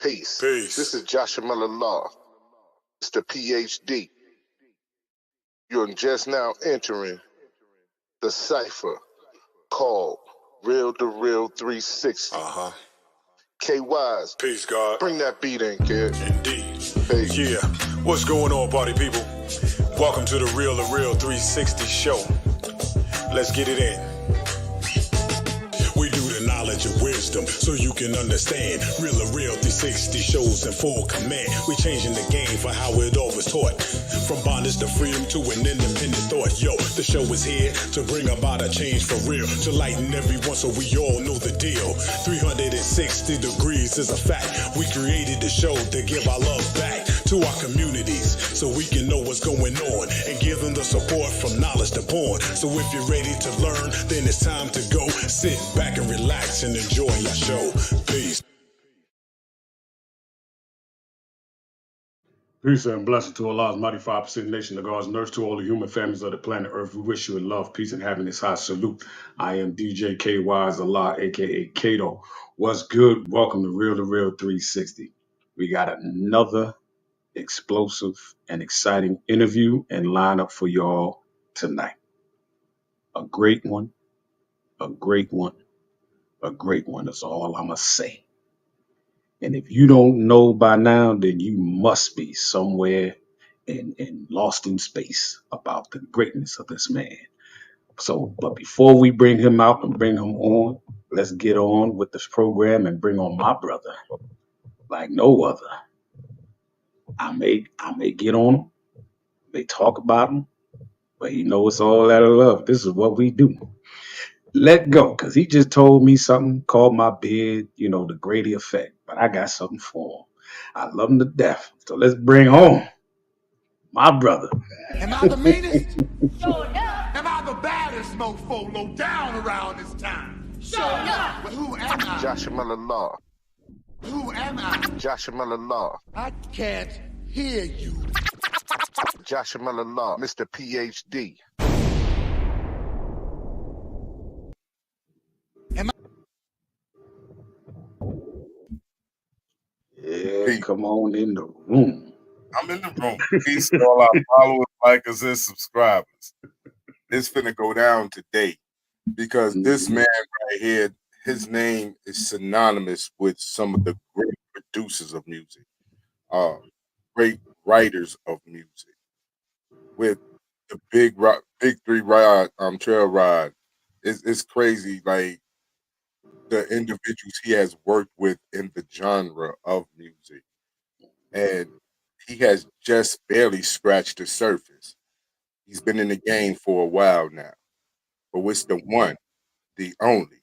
Peace. Peace. This is Joshua Miller Law, Mr. PhD. You're just now entering the cipher called Real2reel360. KYs. Peace, God. Bring that beat in, kid. Indeed. Peace. Yeah. What's going on, party people? Welcome to the Real2reel360 show. Let's get it in. We do the knowledge of wisdom so you can understand. Real2reel360 shows in full command. We changing the game for how it all was taught. From bondage to freedom to an independent thought. Yo, the show is here to bring about a change for real. To lighten everyone so we all know the deal. 360 degrees is a fact. We created the show to give our love back to our communities so we can know what's going on and give them the support from knowledge to born. So if you're ready to learn, then it's time to go. Sit back and relax and enjoy our show. Peace. Peace and blessing to Allah's mighty 5% nation, the God's nurse, to all the human families of the planet Earth. We wish you in love, peace, and happiness. High salute. I am DJ KY's Allah, aka Kato. What's good? Welcome to Real2reel360. We got another explosive and exciting interview and lineup for y'all tonight. A great one, a great one, a great one. That's all I'm going to say. And if you don't know by now, then you must be somewhere and lost in space about the greatness of this man. So, but before we bring him out and bring him on, let's get on with this program and bring on my brother like no other. I may get on him, may talk about him, but you know it's all out of love. This is what we do. Let go, because he just told me something, called my bid, the Grady effect. But I got something for him. I love him to death. So let's bring home my brother. Am I the meanest? Sure enough. Am I the baddest mofo low down around this time? Sure enough. But who am I? Joshua Miller Law. Who am I? Joshua Miller Law. I can't hear you. Joshua Miller Law, Mr. PhD. Yeah, come on in the room. I'm in the room. Peace to all our followers, likers, and subscribers. It's finna go down today because this man right here, his name is synonymous with some of the great producers of music, great writers of music. With the big three trail ride, it's crazy. Like the individuals he has worked with in the genre of music, and he has just barely scratched the surface. He's been in the game for a while now. But it's the one, the only,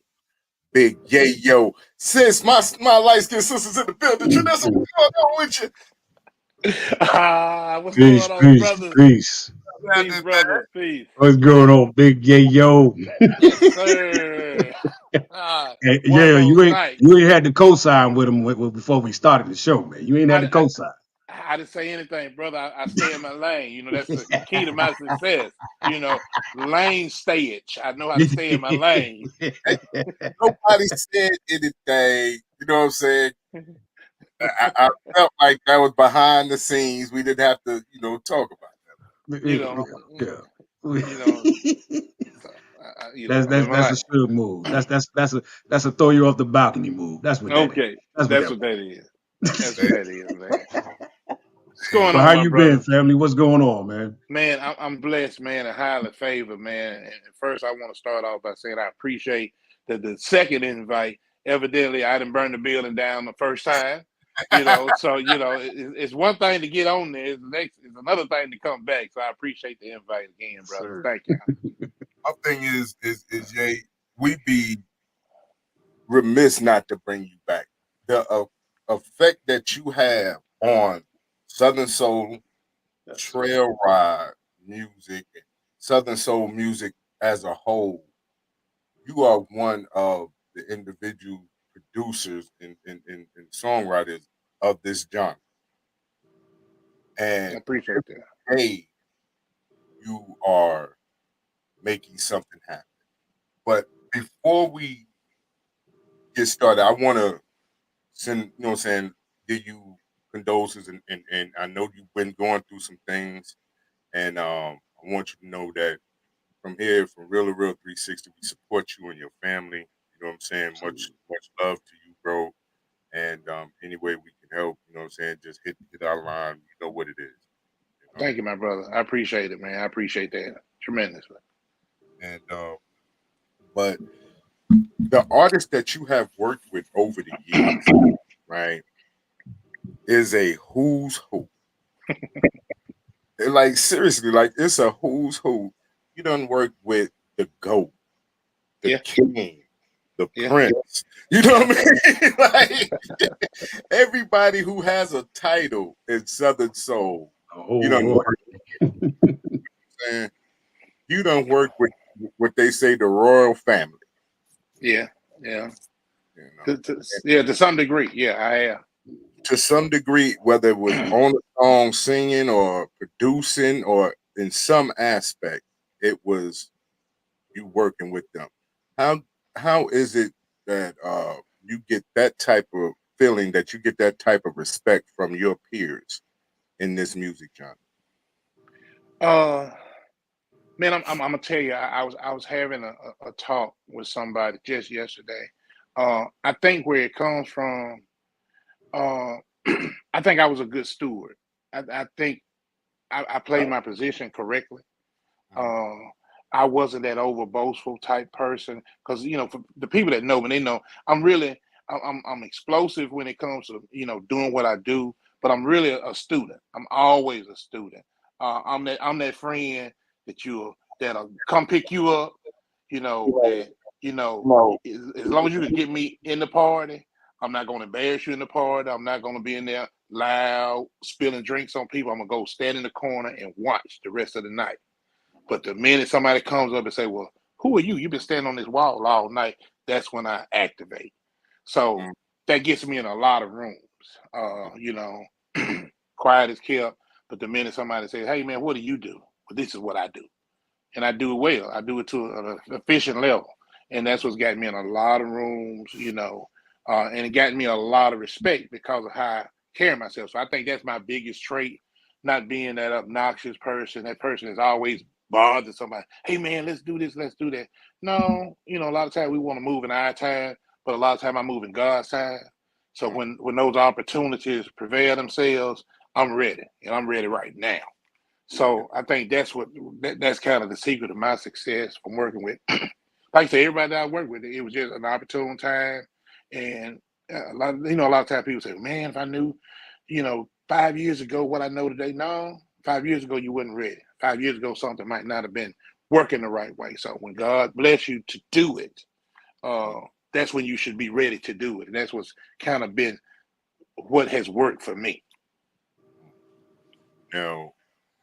Big Yayo. Sis, my light-skinned sisters in the building. Trinessa, what's going on with you? What's Peace, going on, peace, brothers? peace. Peace, brothers. Peace. What's going on, Big Yayo? Yes, sir. Yeah, you ain't had to co-sign with him before we started the show, man. You ain't had to co-sign. I didn't say anything, brother. I stay in my lane. That's the key to my success. Lane stayage. I know how to stay in my lane. Nobody said anything. You know what I'm saying? I felt like that was behind the scenes. We didn't have to, talk about that. That's a should move. That's a throw you off the balcony move. That's what that is. That's what that is. That's what that is, man. What's going on, how my you brother? been, family? What's going on, man? Man, I'm blessed, man, and highly favored, man. And first, I want to start off by saying I appreciate that the second invite. Evidently, I didn't burn the building down the first time. So it's one thing to get on there. It's another thing to come back. So I appreciate the invite again, brother. Thank you. My thing is Jay, we'd be remiss not to bring you back. The effect that you have on Southern Soul, trail ride music, Southern Soul music as a whole, you are one of the individual producers and songwriters of this genre. And I appreciate that. Hey, you are making something happen. But before we get started, I want to send, give you condolences, and I know you've been going through some things, and I want you to know that from here, from Real to Real 360, we support you and your family. You know what I'm saying? Much love to you, bro. And any way we can help, you know what I'm saying? Just hit our line. You know what it is. You know? Thank you, my brother. I appreciate it, man. I appreciate that tremendously. And but the artists that you have worked with over the years, right, is a who's who. Like seriously, like it's a who's who. You done work with the GOAT, the Yeah. King, the Yeah. Prince. You know what I mean? Like everybody who has a title in Southern Soul. You done work. Saying you done work with what they say the royal family. Yeah. Yeah. You know? To some degree. Yeah, I have. To some degree, whether it was on the song singing or producing or in some aspect, it was you working with them. How is it that you get that type of feeling, that you get that type of respect from your peers in this music genre? Man, I'm gonna tell you, I was having a talk with somebody just yesterday. I think where it comes from, uh, I think I was a good steward. I think I played my position correctly. Uh, I wasn't that over boastful type person because for the people that know me, they know I'm really I'm explosive when it comes to doing what I do, but I'm really a student. I'm always a student. I'm that friend that'll come pick you up. That as long as you can get me in the party, I'm not going to embarrass you in the party. I'm not going to be in there loud spilling drinks on people. I'm gonna go stand in the corner and watch the rest of the night. But the minute somebody comes up and say, "Well, who are you? You've been standing on this wall all night," that's when I activate. So that gets me in a lot of rooms. Quiet is kept. But the minute somebody says, "Hey, man, what do you do?" Well, this is what I do, and I do it well. I do it to an efficient level, and that's what's got me in a lot of rooms. And it got me a lot of respect because of how I carry myself. So I think that's my biggest trait, not being that obnoxious person. That person is always bothering somebody. Hey man, let's do this, let's do that. No, a lot of times we want to move in our time, but a lot of time I move in God's time. So when those opportunities prevail themselves, I'm ready, and I'm ready right now. So I think that's kind of the secret of my success from working with. Like I say, everybody that I work with, it was just an opportune time, and a lot of times people say, "Man, if I knew, 5 years ago what I know today." No, 5 years ago you wasn't ready. 5 years ago something might not have been working the right way. So when God bless you to do it, that's when you should be ready to do it, and that's what's kind of been what has worked for me. Now,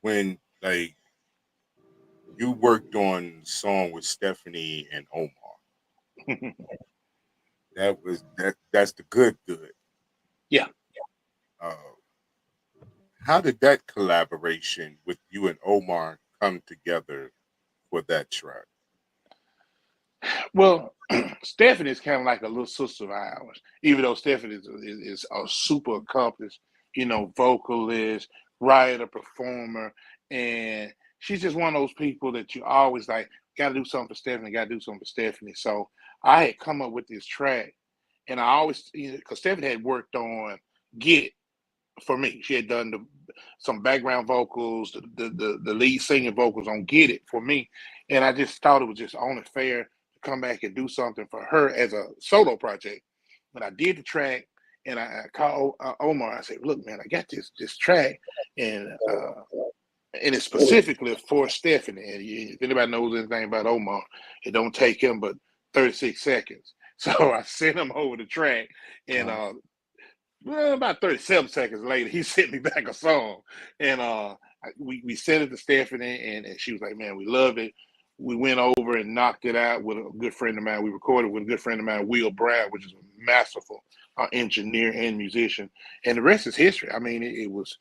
when like you worked on the song with Stephanie and Omar, that's the good. Yeah. Uh, how did that collaboration with you and Omar come together for that track? Well, Stephanie is kind of like a little sister of ours, even though Stephanie is a super accomplished, vocalist, writer, performer, and she's just one of those people that you always like, got to do something for Stephanie, got to do something for Stephanie. So I had come up with this track, and I always, because Stephanie had worked on Get It for me. She had done some background vocals, the lead singing vocals on Get It for me. And I just thought it was just only fair to come back and do something for her as a solo project. When I did the track and I called Omar, I said, "Look, man, I got this track and it's specifically for Stephanie. And if anybody knows anything about Omar, it don't take him but 36 seconds." So I sent him over the track, and about 37 seconds later, he sent me back a song, and we sent it to Stephanie, and she was like, "Man, we loved it." We went over and knocked it out with a good friend of mine. We recorded with a good friend of mine, Will Brown, which is a masterful engineer and musician, and the rest is history. I mean, it was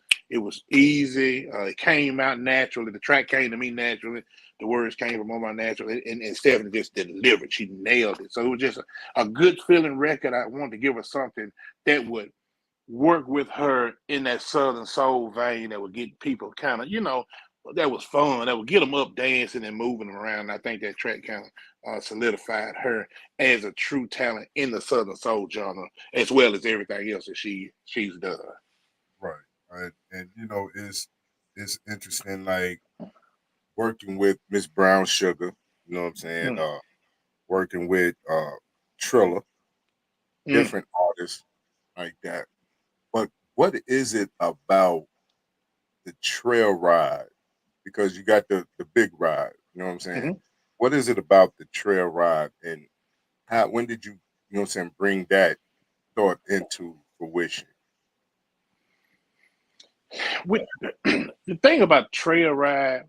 easy. It came out naturally. The track came to me naturally. The words came from Omar naturally, and Stephanie just delivered. She nailed it. So it was just a good feeling record. I wanted to give her something that would work with her in that Southern soul vein that would get people kind of, that was fun. That would get them up dancing and moving around. I think that track kind of solidified her as a true talent in the Southern soul genre, as well as everything else that she's done. Right. Right. And it's interesting, like working with Miss Brown Sugar, you know what I'm saying? Mm, Working with Trilla, mm, different artists like that. But what is it about the trail ride? Because you got the big ride, you know what I'm saying? mhm. What is it about the trail ride, and how when did you know what I'm saying, bring that thought into fruition? With the thing about trail ride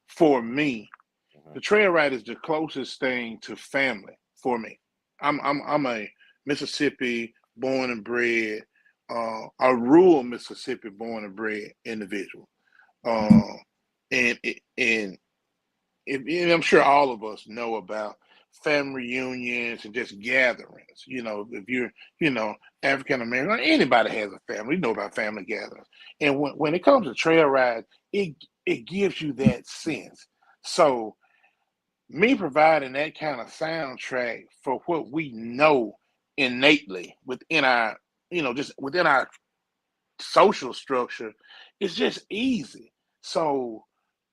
for me, Mhm. the trail ride is the closest thing to family for me. I'm a Mississippi born and bred, a rural Mississippi born and bred individual, uh, and I'm sure all of us know about family reunions and just gatherings. If you're, you know, African American, anybody has a family, you know about family gatherings. And when it comes to trail rides, it gives you that sense. So me providing that kind of soundtrack for what we know innately within our, just within our social structure, it's just easy. So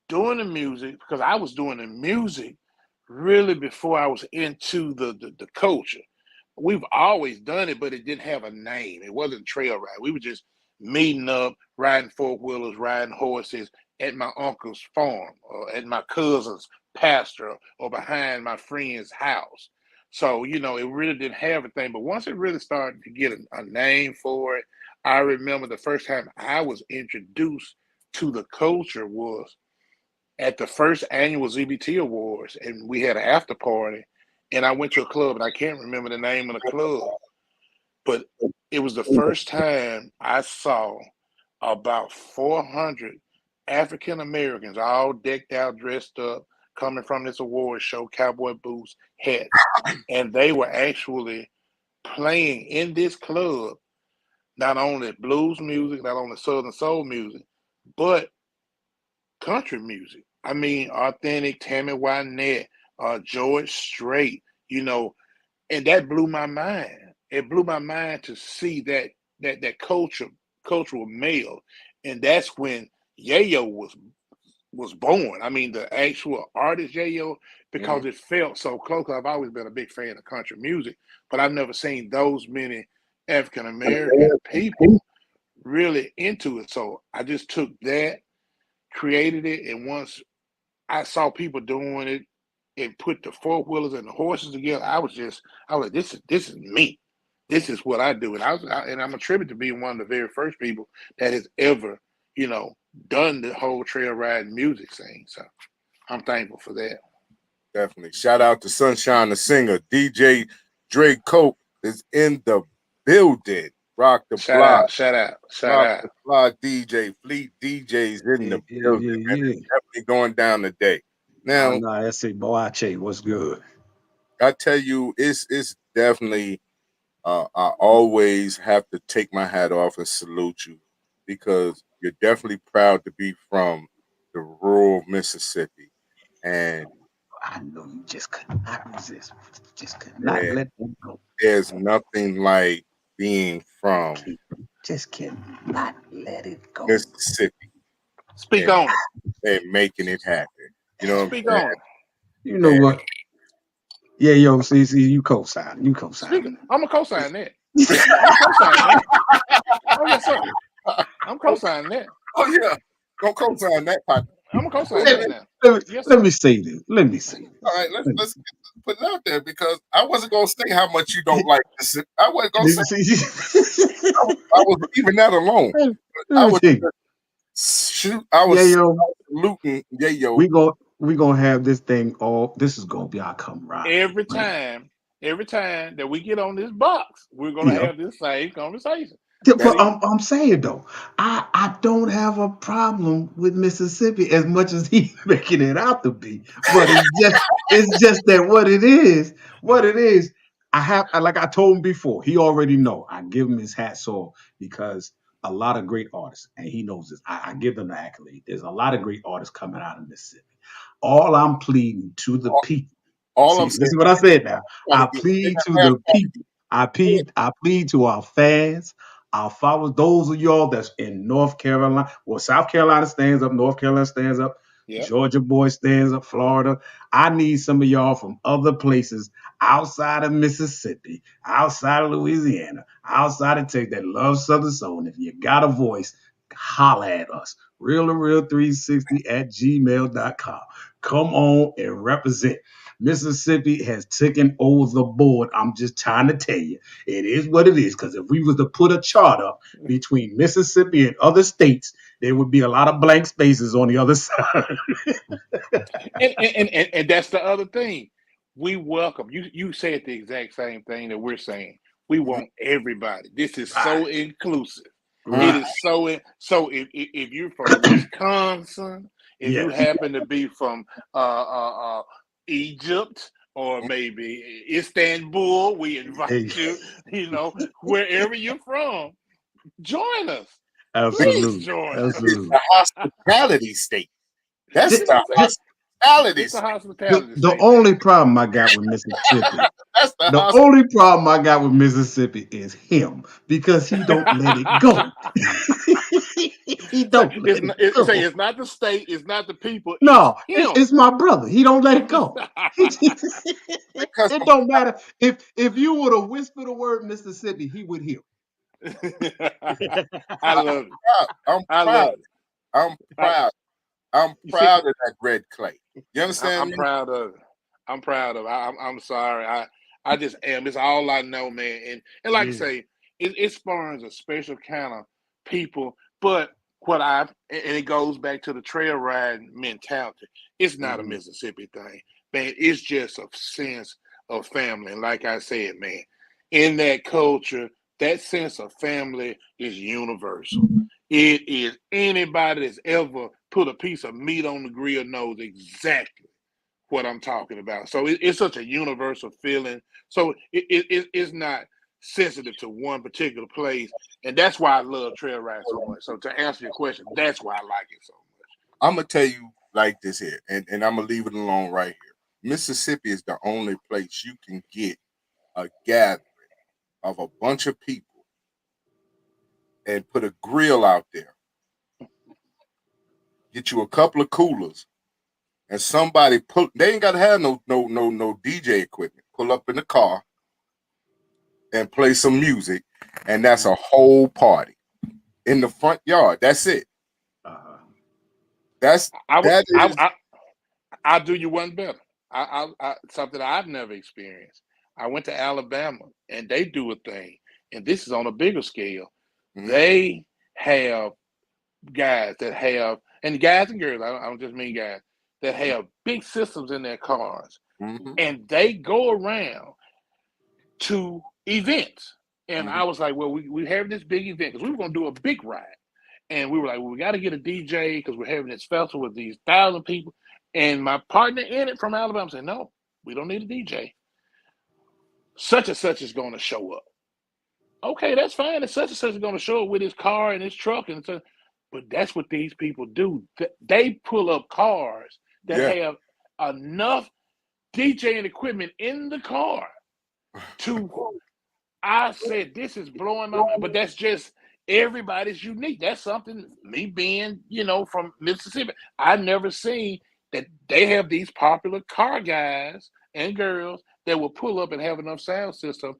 doing the music, because I was doing the music really before I was into the culture. We've always done it, but it didn't have a name. It wasn't trail ride. We were just meeting up, riding four wheelers, riding horses at my uncle's farm or at my cousin's pasture or behind my friend's house. So, it really didn't have a thing. But once it really started to get a name for it, I remember the first time I was introduced to the culture was at the first annual ZBT Awards, and we had an after party, and I went to a club, and I can't remember the name of the club, but it was the first time I saw about 400 African Americans all decked out, dressed up, coming from this award show, cowboy boots, hats, and they were actually playing in this club not only blues music, not only Southern soul music, but country music. I mean, authentic Tammy Wynette, George Strait, and that blew my mind. It blew my mind to see that cultural male, and that's when Yayo was born. I mean, the actual artist Yayo, Mhm. because it felt so close. I've always been a big fan of country music, but I've never seen those many African American people really into it. So I just took that, created it, and once I saw people doing it and put the four wheelers and the horses together, I was like, this is me. This is what I do, and and I'm attributed to being one of the very first people that has ever, you know, done the whole trail ride music scene. So I'm thankful for that. Definitely. Shout out to Sunshine the Singer. DJ Dre Coke is in the building. Rock the Shout block. out, shout out, shout Rock out. the block DJ. Fleet DJs in Yeah, the yeah, building, yeah, man. yeah. It's definitely going down today. Oh Now, no, that's it, Boache. What's good? I tell you, it's definitely I always have to take my hat off and salute you because you're definitely proud to be from the rural Mississippi. And I know you just could not resist. Just could not there, let them go. there's nothing like being from Just cannot let it go. Mississippi Speak and, on it. and making it happen. You know what I'm Speak saying? on it. You know And what? Yeah, yo, see, you co-sign. You Speak. co-sign. I'm a cosign that. I'm a cosign that. Oh yes, sir. I'm oh, cosigning that. oh yeah, don't co-sign that part. I'm a cosign Let, that now. Yes, let sir. me say this. Let me say All this. right, put it out there because I wasn't gonna say how much you don't like this. I wasn't gonna say I was leaving that alone. let, I me was tell you. shoot. I Yeah, was yo, saluting Yayo. we gonna have this thing all. This is gonna be our camaraderie, every right? time, every time that we get on this box, we're gonna Yeah. have this same conversation. Yeah, but See, I'm saying though, I don't have a problem with Mississippi as much as he's making it out to be. But it's just that what it is, like I told him before, he already know. I give him his hats off because a lot of great artists, and he knows this. I give them the accolade. There's a lot of great artists coming out of Mississippi. All I'm pleading to the people. All See, I'm saying, listen what I said now. gotta I get plead to half the people. I plead to our fans, our followers, those of y'all that's in North Carolina. Well, South Carolina stands up, North Carolina stands up, Yep. Georgia boy stands up, Florida. I need some of y'all from other places outside of Mississippi, outside of Louisiana, outside of Texas that love Southern Soul. And if you got a voice, holla at us. Real2reel360 at gmail.com. Come on and represent. Mississippi has taken over the board. I'm just trying to tell you, it is what it is. Because if we was to put a chart up between Mississippi and other states, there would be a lot of blank spaces on the other side. And that's the other thing. We welcome you. You said the exact same thing that we're saying. We want everybody. This is so inclusive. It is so. If you're from Wisconsin, if you Yes. happen to be from Egypt or maybe Istanbul, we invite you. You know, wherever you're from, join us. Please Absolutely. join us. It's the hospitality state. That's Just- the hospitality It's a state. hospitality The state. only problem I got with Mississippi, That's the the only problem I got with Mississippi is him because he don't let it go. He don't let it go. It's not the state, it's not the people, No, it's him. it's my brother. He don't let it go. because It don't matter if you would have whispered the word Mississippi, he would hear. I love it. I'm I proud. love it. I'm proud. I'm You see- proud of that red clay. You understand I'm me? proud of it. I'm proud of it. I'm sorry. I just am. It's all I know, man. And like I say, it spawns a special kind of people. But and it goes back to the trail riding mentality. It's not a Mississippi thing, man. It's just a sense of family. And like I said, man, in that culture, that sense of family is universal. It is anybody that's ever put a piece of meat on the grill knows exactly what I'm talking about. So it's such a universal feeling. So it's not sensitive to one particular place. And that's why I love trail riding so much. So to answer your question, that's why I like it so much. I'm gonna tell you like this here, and I'm gonna leave it alone right here. Mississippi is the only place you can get a gathering of a bunch of people and put a grill out there. Get you a couple of coolers, and somebody they ain't gotta have no DJ equipment. Pull up in the car and play some music, and that's a whole party in the front yard. That's it. I'll do you one better. Something I've never experienced. I went to Alabama and they do a thing, and this is on a bigger scale. They have guys that have, and guys and girls, I don't just mean guys, that have big systems in their cars, and they go around to events. And I was like, well, we have this big event because we were going to do a big ride. And we were like, well, we got to get a DJ because we're having this festival with these 1,000 people. And my partner in it from Alabama said, no, we don't need a DJ. Such and such is going to show up. Okay, that's fine. And such and such is going to show up with his car and his truck. But that's what these people do. They pull up cars that have enough DJing equipment in the car to, I said, this is blowing my mind. But that's just, everybody's unique. That's something, me being, from Mississippi, I never seen that they have these popular car guys and girls that will pull up and have enough sound system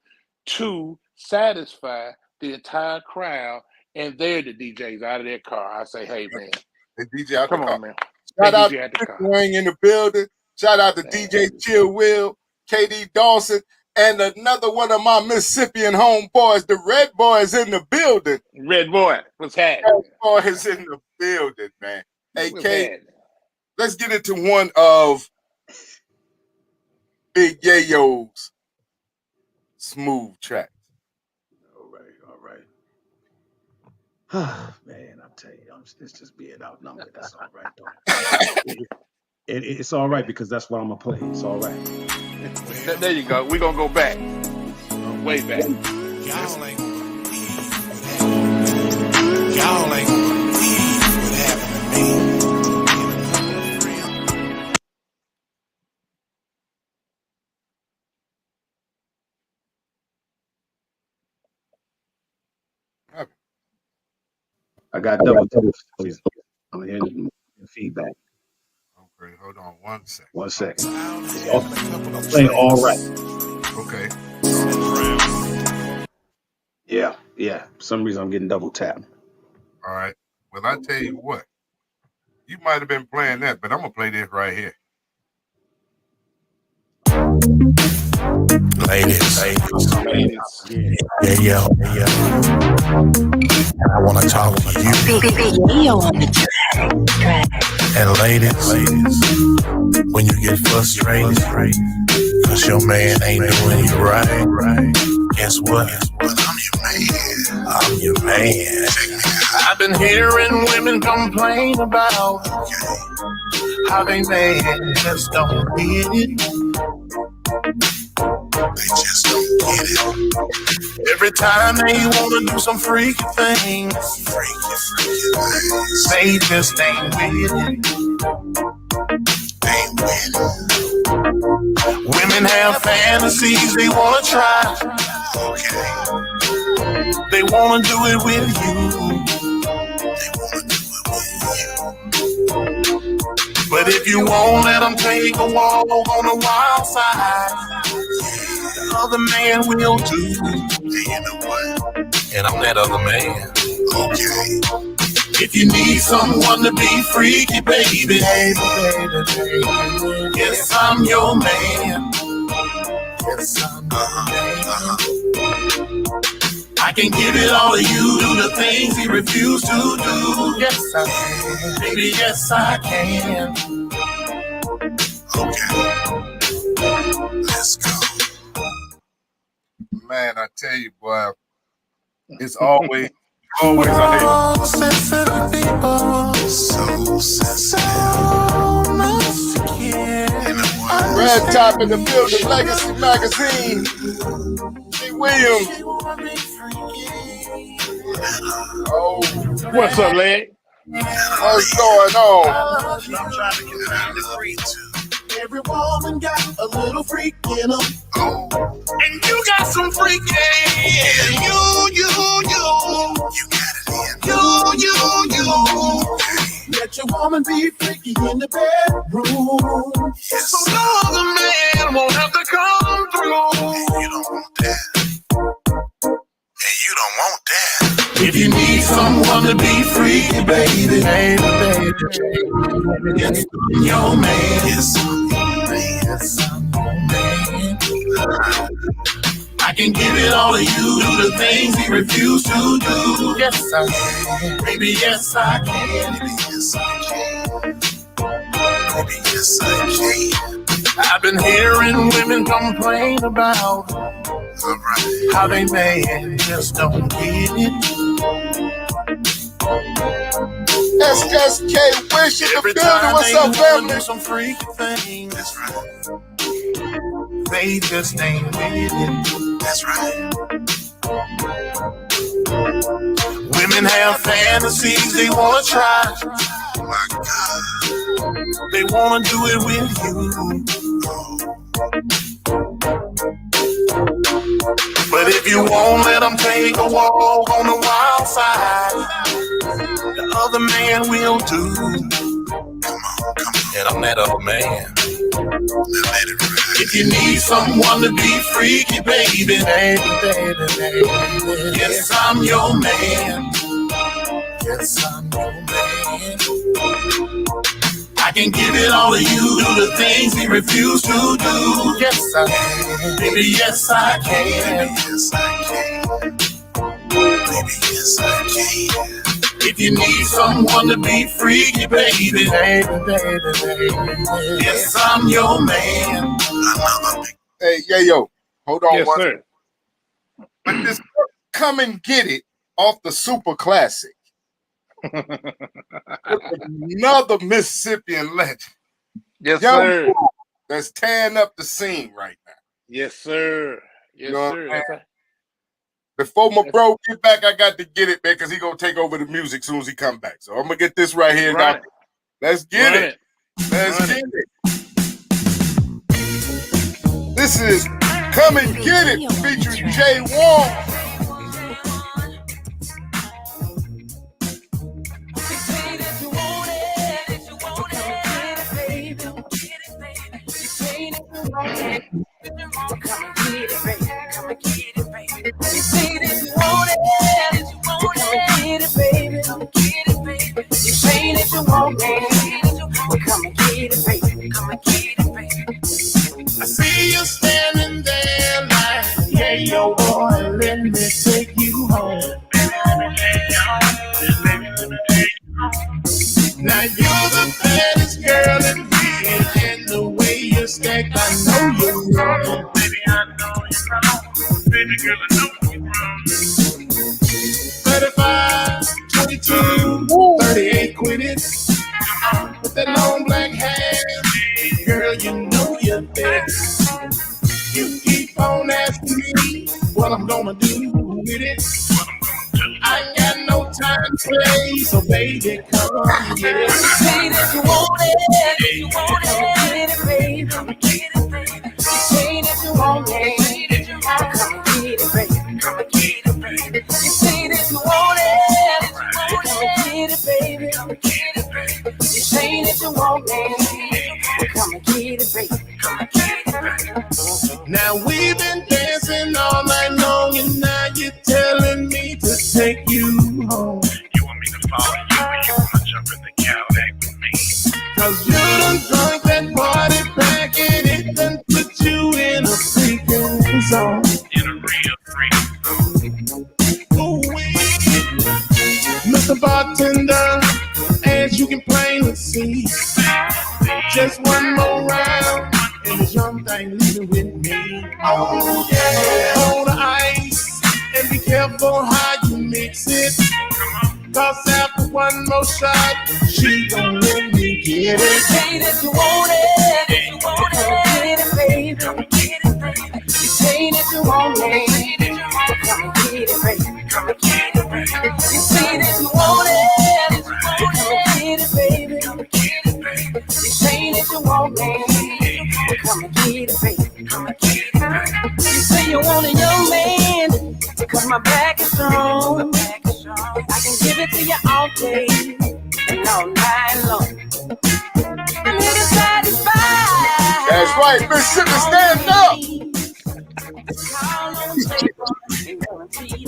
to satisfy the entire crowd, and they're the DJs out of their car. I say, hey, man. The DJ out Come the car. on, man. Shout out to Wing in the building. Shout out to DJ Chill Will, KD Dawson, and another one of my Mississippian homeboys, the Red Boys in the building. Red Boy, what's happening? Red Boys in the building, man. Hey, K, let's get into one of Big Yayo's smooth tracks. All right. Man, I'm telling you, it's just being outnumbered. That's all right, though. It's all right because that's what I'm going to play. It's all right. There you go. We're going to go back. way back. Y'all ain't gonna believe what happened. Y'all ain't gonna believe what happened to me. I got double taps. I'm hearing feedback. Okay, hold on 1 second. 1 second. I'm playing all right. Okay. Yeah. For some reason I'm getting double tapped. All right. Well, I tell you what. You might have been playing that, but I'm gonna play this right here. Ladies. Yeah. Yeah. And I want to talk to you. Big Yayo on the track. And ladies, when you get frustrated, cause your man ain't doing you right, guess what? I'm your man. I've been hearing women complain about how they man just don't get it. They just don't get it. Every time they wanna do some freaky things, they just ain't with it. Ain't with it. Women have fantasies they wanna try. Okay. They wanna do it with you. They wanna do it with you. But if you won't let them take a walk on the wild side, the other man will too. And you know what? And I'm that other man. Okay. If you need someone to be freaky, baby, yes, I'm your man. Yes, I'm your man. I can give it all to you, do the things he refused to do. Yes, I can. Baby, yes, I can. Okay. Let's go. Man, I tell you, boy, it's always out Oh, sensitive people. So sensitive. Red Top in the building, Legacy Magazine. G. Williams. Oh, What's up, Leg? what's going on? I'm trying to get it out of free too. Every woman got a little freak in them. Oh. And you got some freak in you. You got it in. You. Let your woman be freaky in the bedroom. Yes. So no other man won't have to come through. And you don't want that. If you need someone to be freaky, baby, yes, I'm your man. Yes, I'm your man. I can give it all to you, do the things he refused to do. Yes, I can. Baby, yes, I can. Baby, yes, I can. Baby, yes, I can. I've been hearing women complain about how they man just don't get it. SSK Wish in the building. What's up, family? Some freaky things. That's right. They just ain't with it. That's right. Women have fantasies they wanna try. Oh my God. They wanna do it with you. But if you won't let them take a walk on the wild side, the other man will too. Come on. And I'm that other man. If you need someone to be freaky, baby, yes, I'm your man. Yes, I'm your man. I can give it all to you, do the things he refused to do. Yes, I can. Baby, yes, I can. Baby, yes, I can. Baby, yes, I can. If you need someone to be freaky, baby, yes, I'm your man. Hey, Yayo, hold on Yes, one. sir. But this Come and Get It off the Super Classic. Another Mississippian legend. Yes, Young sir. that's tearing up the scene right now. Yes, sir. Yes, You know sir. what I'm Before my bro get back, I got to get it, man, because he gonna take over the music as soon as he come back. So I'm gonna get this right here. Now. Let's get it. Let's get it. This is Come and Get It featuring Jay Wall. I see you standing there like, hey, yo, boy, let me take you home. Now you're the baddest girl in here, and the way you stack, I know you're wrong. Baby, I know you're wrong. Baby girl, I know you're wrong. 35, 22, 38, quit it. With that long black hair, girl, you know you're there. You keep on asking me what I'm gonna do with it. I ain't got no time to play, so baby, come on, get it. Say that you want it, you want it, get it, baby. Come and get it, baby. Say that you want it, come and get it, baby. Come and get it, baby. You say that you want it, come and get it, baby. Come and get it, baby. You say that you want it, come and get it, baby. Come and get it, baby. Now we've been dancing all night long, and now you're telling me to take you home. You want me to follow you, and you wanna jump in the Cadillac with me? 'Cause you done drunk that party pack, and it done put you in a freaking zone. In a real freak zone. Ooh-wee. Mr. Bartender, as you can plainly see, just one more round, and this young thing leaving with me. Oh yeah, on the ice, and be careful how you mix it. 'Cause after one more shot, she gon' let me get it. Say that you want it, you want it, get it, baby. Come and get it, baby. You say that you want it, come and get it, baby. Come and get it, baby. You say that you want it, come and get it, baby. Come and get it, baby. You say that you want it, come and get it, baby. Come and get it, baby. You say you want a young man, 'cause my back is strong. I can give it to you all day and all night long. I'm here to satisfy. That's right, Mississippi, stand up.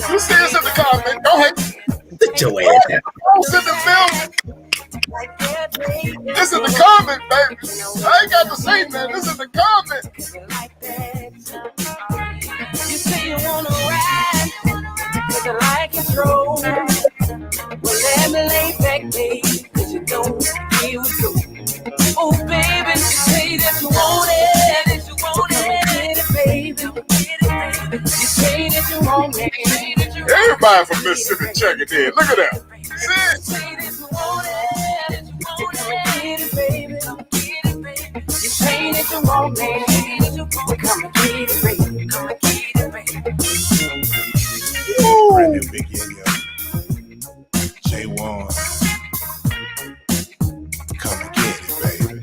You see us in the comment. Go ahead. Get your ass down. It's in the building. This is the comment, baby. I ain't got to say that. This is the comment. You say you wanna ride, 'cause I like it slow. Well, let me lay back, baby, 'cause you know here we go. Oh, baby, you say that you want it, get it, baby. You say that you want it. Everybody from Mississippi, check it in. Look at that. See? Say that you want it, get it, baby. You say that you want it. Come and get it, baby. Come and get it, baby. Brand new Big Yayo. J1. Come and get it, baby.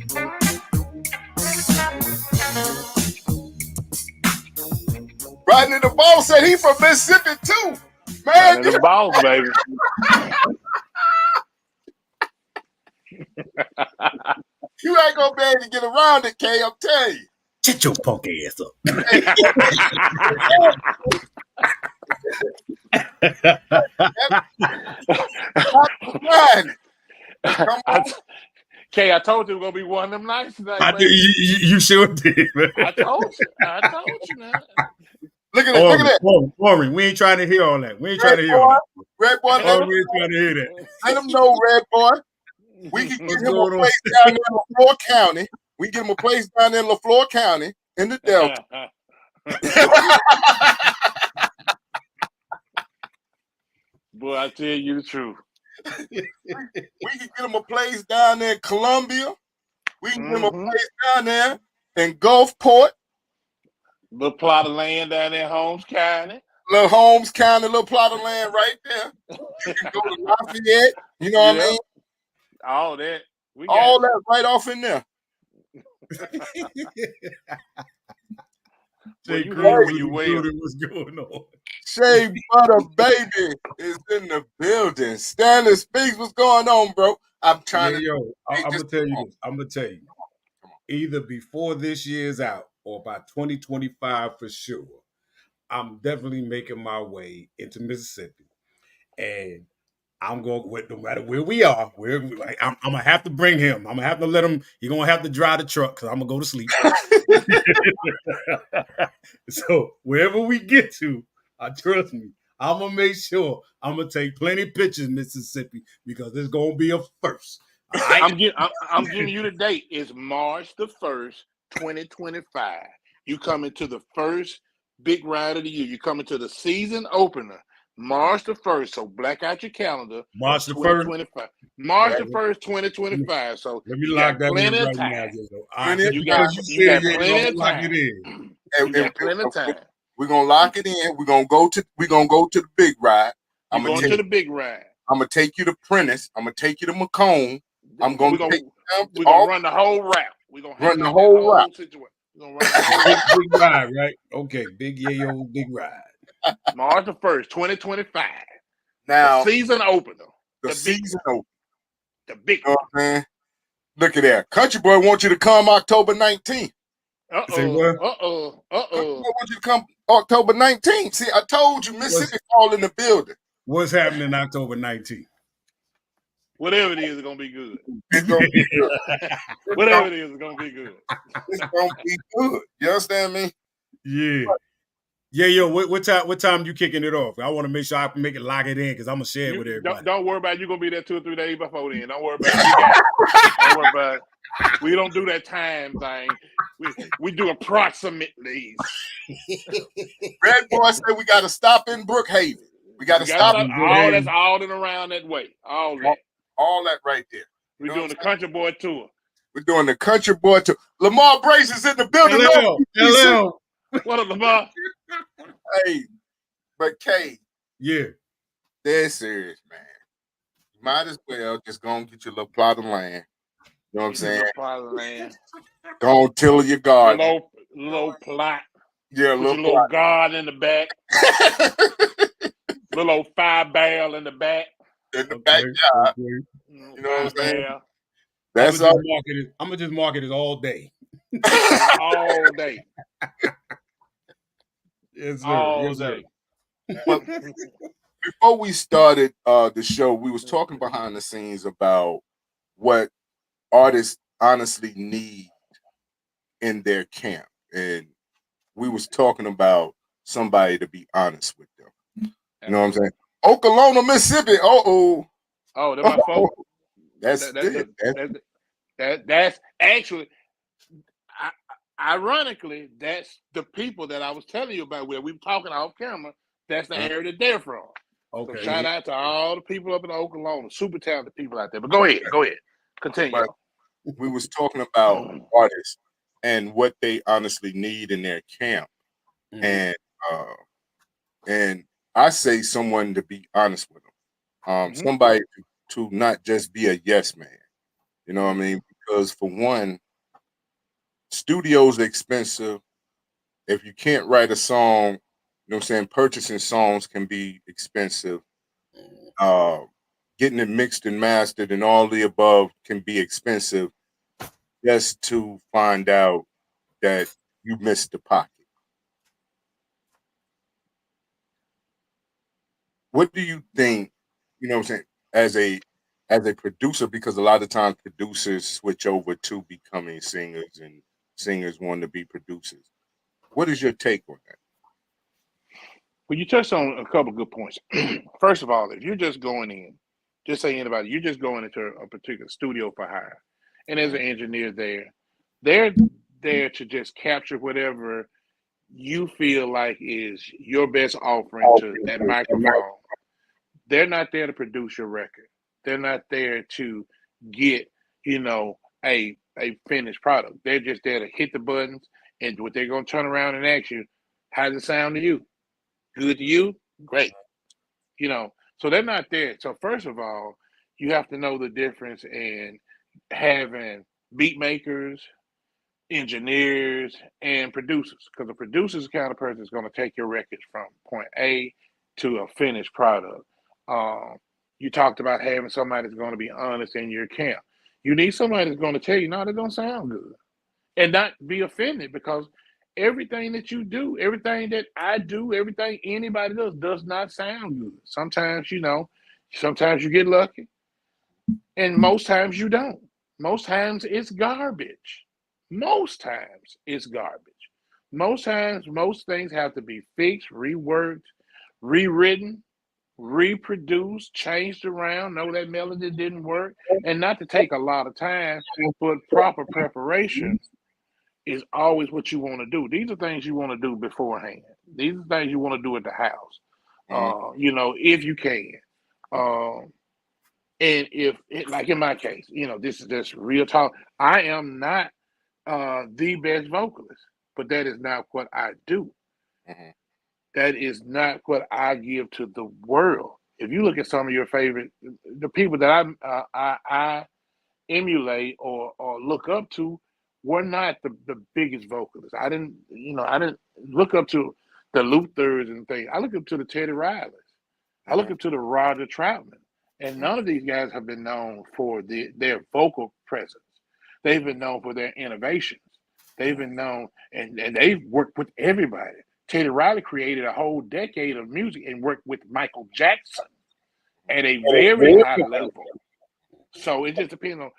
Rodney the Ball said he from Mississippi too. Man, The balls, baby. you ain't gonna be able to get around it, K. I'm telling you. Shut your punk ass up. Kay, I told you it was gonna be one of them nights tonight. I did, you sure did, man. I told you, man. Look at it, look at that. Warren, we ain't trying to hear all that. We ain't trying to hear all that. Red boy, We ain't trying to hear that. let them know, Red boy. We can get him a place down in LaFleur County. We get him a place down in LaFleur County in the Delta. Boy, I tell you the truth. We can get him a place down there in Columbia. We can get him a place down there in Gulfport. Little plot of land down there in Holmes County. little Holmes County, little plot of land right there. You can go to Lafayette. You know what I mean? All that. We got All that right off in there. Well, Jay you Cruz heard in when you the wailed. building. What's going on? Shea Butter Baby is in the building. Stanley Speaks, what's going on, bro? I'm trying to. Yo, I'm just- gonna tell you this. I'm gonna tell you. Either before this year's out or by 2025 for sure, I'm definitely making my way into Mississippi, and I'm going with no matter where we are. I'm gonna have to bring him. I'm gonna have to let him. He's gonna have to drive the truck because I'm gonna go to sleep. So wherever we get to, trust me, I'm gonna make sure I'm gonna take plenty of pictures, Mississippi, because it's gonna be a first. All right? I'm giving you the date. It's March the 1st, 2025. You coming to the first big ride of the year. You coming to the season opener, March the 1st. So black out your calendar. March the 1st. 2025. March the 1st, 2025. So Let me you lock got that in plenty of right now, time. Jago. You got plenty of lock time. it in. You got plenty of time. We're gonna lock it in. We're gonna go to the big ride. I'm going to the big ride. I'm gonna take you to Prentice. I'm gonna take you to Macomb. I'm gonna we're gonna run the whole route. We're gonna run the whole route. Situation. We're gonna run the whole big ride, right? Okay, Big Yayo, big ride. March the 1st, 2025. Now the season opener. The season opener. The big you know what I'm saying? Look at that. Country Boy wants you to come October 19th. Say what? Country Boy wants you to come October 19th. See, I told you Mississippi all in the building. What's happening October 19th? Whatever it is, it's gonna be good. It's gonna be good. Whatever it is, it's gonna be good. It's gonna be good. You understand me? Yeah. Yeah, yo, what time you kicking it off? I want to make sure I can make it lock it in because I'm gonna share it with everybody. Don't worry about it. You're gonna be there 2 or 3 days before then. Don't worry about it. Don't worry about it. We don't do that time thing. We do approximately. Red Boy said we gotta stop in Brookhaven. We gotta stop in all that's all and around that way. All that right there. We're doing the Country Boy tour. We're doing the Country Boy tour. Lamar Brace is in the building. Hello. What up, Lamar? Hey, but K, yeah, they're serious, man. You might as well just go and get your little plot of land. You know what I'm saying? Plot of land. Go and till your garden. Little plot. Yeah, little garden in the back. Little old 5-barrel in the back. In the backyard. You know what I'm saying? That's all. I'm gonna just market it all day. All day. Yes, sir. All day. But before we started the show, we was talking behind the scenes about what artists honestly need in their camp, and we was talking about somebody to be honest with them. You know what I'm saying? Oklahoma, Mississippi. Oh, that's my fault. That's actually, ironically, that's the people that I was telling you about where we were talking off camera. That's the area that they're from. Okay. So shout out to all the people up in Oklahoma, super talented people out there. But go ahead, continue. But we was talking about artists and what they honestly need in their camp, and I say someone to be honest with them, somebody to not just be a yes man. You know what I mean? Because for one, studios are expensive. If you can't write a song, you know what I'm saying, purchasing songs can be expensive. Getting it mixed and mastered and all the above can be expensive just to find out that you missed the pocket. What do you think, you know what I'm saying, as a producer, because a lot of times producers switch over to becoming singers and singers want to be producers. What is your take on that? Well, you touched on a couple good points. First of all, if you're just going in, just say anybody, you're just going into a particular studio for hire. And as an engineer there, they're there to just capture whatever you feel like is your best offering to that microphone. They're not there to produce your record. They're not there to get, a finished product. They're just there to hit the buttons, and what they're going to turn around and ask you, how does it sound to you? Good to you? Great. You know, so they're not there. So first of all, you have to know the difference in having beat makers, engineers, and producers. Because a producer is the kind of person that's going to take your records from point A to a finished product. Um, you talked about having somebody that's going to be honest in your camp. You need somebody that's going to tell you, no, that don't sound good, and not be offended because everything that you do, everything that I do, everything anybody does not sound good. Sometimes, sometimes you get lucky, and most times you don't. Most times it's garbage. Most times it's garbage. Most times, most things have to be fixed, reworked, rewritten, reproduced, changed around. No, that melody didn't work. And not to take a lot of time, but proper preparation is always what you want to do. These are things you want to do beforehand. These are things you want to do at the house. If you can. Um, and if it, like in my case, this is just real talk. I am not the best vocalist, but that is not what I do. Mm-hmm. That is not what I give to the world. If you look at some of your favorite, the people that I emulate or look up to, were not the biggest vocalists. I didn't look up to the Luthers and things. I look up to the Teddy Rileys. I look Mm-hmm. up to the Roger Troutman. And none of these guys have been known for their vocal presence. They've been known for their innovations. They've been known, and they've worked with everybody. Teddy Riley created a whole decade of music and worked with Michael Jackson at a very high level. So it just depends on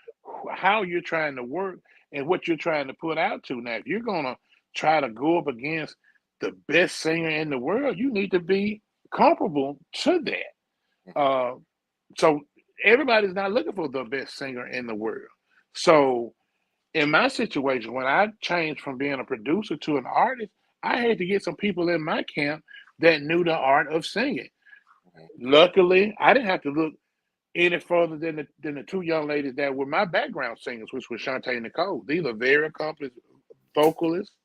how you're trying to work and what you're trying to put out to. Now, if you're going to try to go up against the best singer in the world, you need to be comparable to that. So everybody's not looking for the best singer in the world. So in my situation, when I changed from being a producer to an artist, I had to get some people in my camp that knew the art of singing. Luckily, I didn't have to look any further than the two young ladies that were my background singers, which was Shantae and Nicole. These are very accomplished vocalists,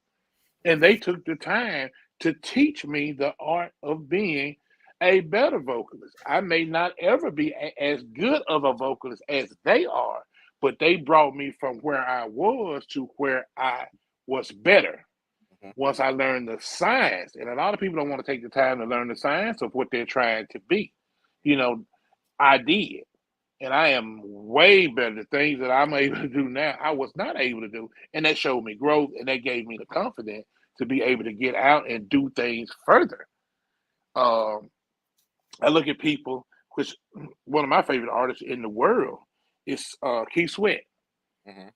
and they took the time to teach me the art of being a better vocalist. I may not ever be as good of a vocalist as they are, but they brought me from where I was to where I was better once I learned the science. And a lot of people don't want to take the time to learn the science of what they're trying to be. I did. And I am way better. The things that I'm able to do now, I was not able to do. And that showed me growth, and that gave me the confidence to be able to get out and do things further. I look at people, which one of my favorite artists in the world is Keith Sweat. Mm-hmm.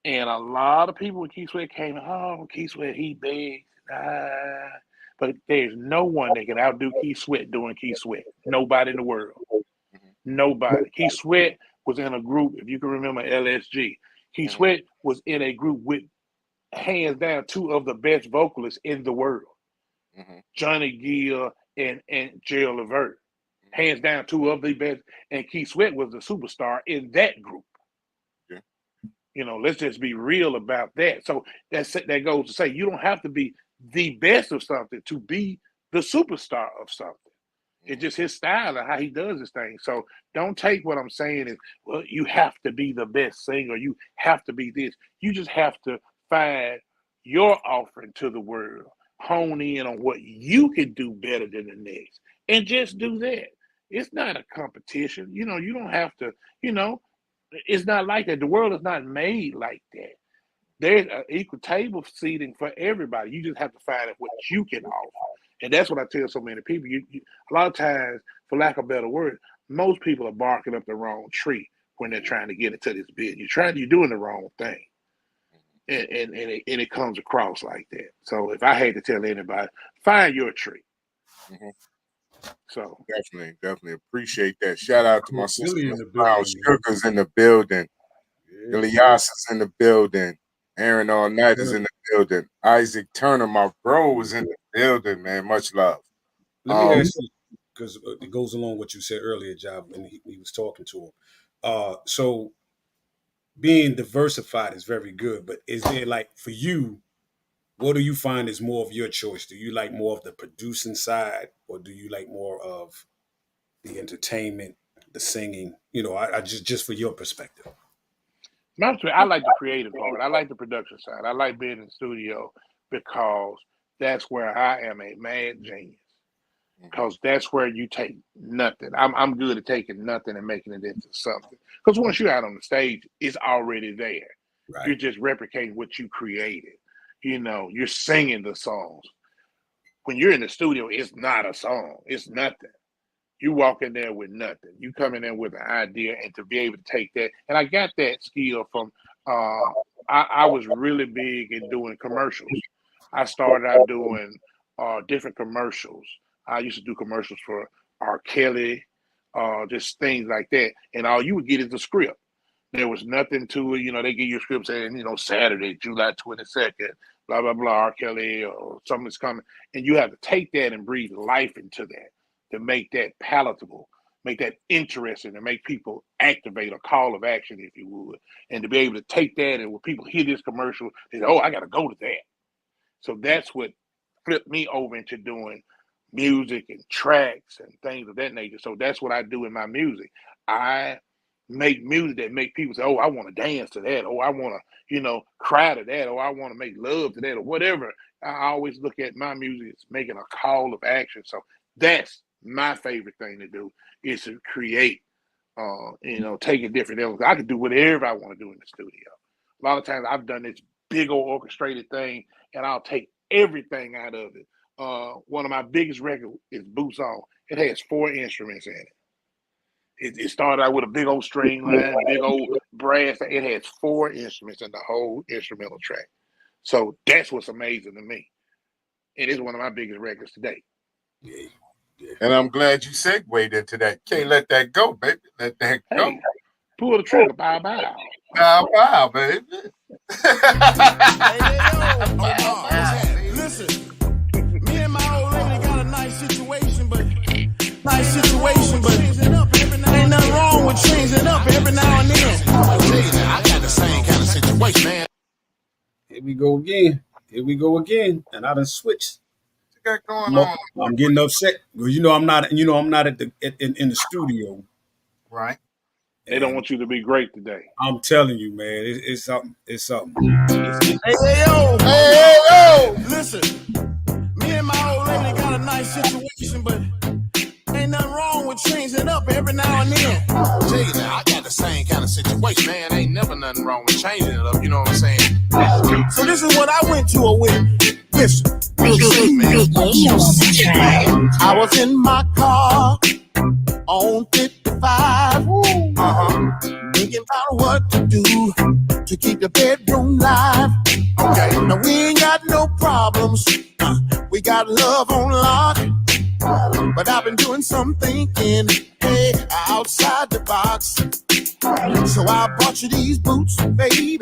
And a lot of people with Keith Sweat came, oh, Keith Sweat, he big. But there's no one that can outdo Keith Sweat doing Keith Sweat. Nobody in the world. Nobody. Keith Sweat was in a group, if you can remember LSG. Keith Sweat was in a group with, hands down, two of the best vocalists in the world. Johnny Gill and Gerald Levert. Hands down, two of the best. And Keith Sweat was the superstar in that group. Let's just be real about that. So that goes to say you don't have to be the best of something to be the superstar of something. It's just his style and how he does his thing. So don't take what I'm saying as, well, you have to be the best singer. You have to be this. You just have to find your offering to the world. Hone in on what you can do better than the next. And just do that. It's not a competition. You don't have to, it's not like that. The world is not made like that. There's an equal table seating for everybody. You just have to find out what you can offer. And that's what I tell so many people. A lot of times, for lack of a better word, most people are barking up the wrong tree when they're trying to get into this bid. You're doing the wrong thing. And it comes across like that. So if I had to tell anybody, find your tree. So definitely appreciate that. Shout out to my sister Billy in the Brown. building. Sugar's in the building. Ilyas is in the building. Aaron All Night is in the building. Isaac Turner, my bro, is in the building, man. Much love. Let me ask you, because it goes along what you said earlier, Job, when he was talking to him. So being diversified is very good, but is there, like, for you, what do you find is more of your choice? Do you like more of the producing side, or do you like more of the entertainment, the singing? You know, I just for your perspective. I like the creative part. I like the production side. I like being in the studio because that's where I am a mad genius. Because that's where you take nothing. I'm good at taking nothing and making it into something. Because once you're out on the stage, it's already there. Right. You're just replicating what you created. You know, you're singing the songs. When you're in the studio, it's not a song. It's nothing. You walk in there with nothing. You come in there with an idea, and to be able to take that. And I got that skill from, I was really big in doing commercials. I started out doing different commercials. I used to do commercials for R. Kelly, just things like that. And all you would get is the script. There was nothing to it. You know, they give you a script saying, you know, Saturday, July 22nd, blah, blah, blah, R. Kelly, or something's coming. And you have to take that and breathe life into that to make that palatable, make that interesting, and make people activate a call of action, if you would. And to be able to take that, and when people hear this commercial, they say, oh, I got to go to that. So that's what flipped me over into doing music and tracks and things of that nature. So that's what I do in my music. I make music that make people say, oh, I want to dance to that. Oh, I want to, you know, cry to that. Oh, I want to make love to that, or whatever. I always look at my music as making a call of action. So that's my favorite thing to do, is to create, you know, taking different elements. I can do whatever I want to do in the studio. A lot of times I've done this big old orchestrated thing, and I'll take everything out of it. One of my biggest records is Boots On. It has 4 instruments in it. It started out with a big old string line, big old brass. It has 4 instruments in the whole instrumental track. So that's what's amazing to me. It is one of my biggest records today. Yeah. And I'm glad you segued into that. Can't let that go, baby. Let that go. Hey, pull the trigger, bow, bow. Bow, bow, baby. Listen, me and my old lady got a nice situation, but ain't nothing wrong with changing up every now and then. I got the same kind of situation, man. Here we go again. And I done switched. What going on? I'm getting upset. Well, I'm not at the in the studio. Right. They don't want you to be great today. I'm telling you, man, it's something. It's something. Hey, yo. Listen, me and my old lady got a nice situation, but ain't nothing wrong with changing up every now and then. I'll tell you now, I got the same kind of situation, man. Ain't never nothing wrong with changing it up, you know what I'm saying? So this is what I went to her with. Listen, Big Yayo on the track. I was in my car on 55, thinking about what to do to keep the bedroom live. Okay, now we ain't got no problems. We got love on lock. But I've been doing some thinking, hey, outside the box. So I bought you these boots, baby.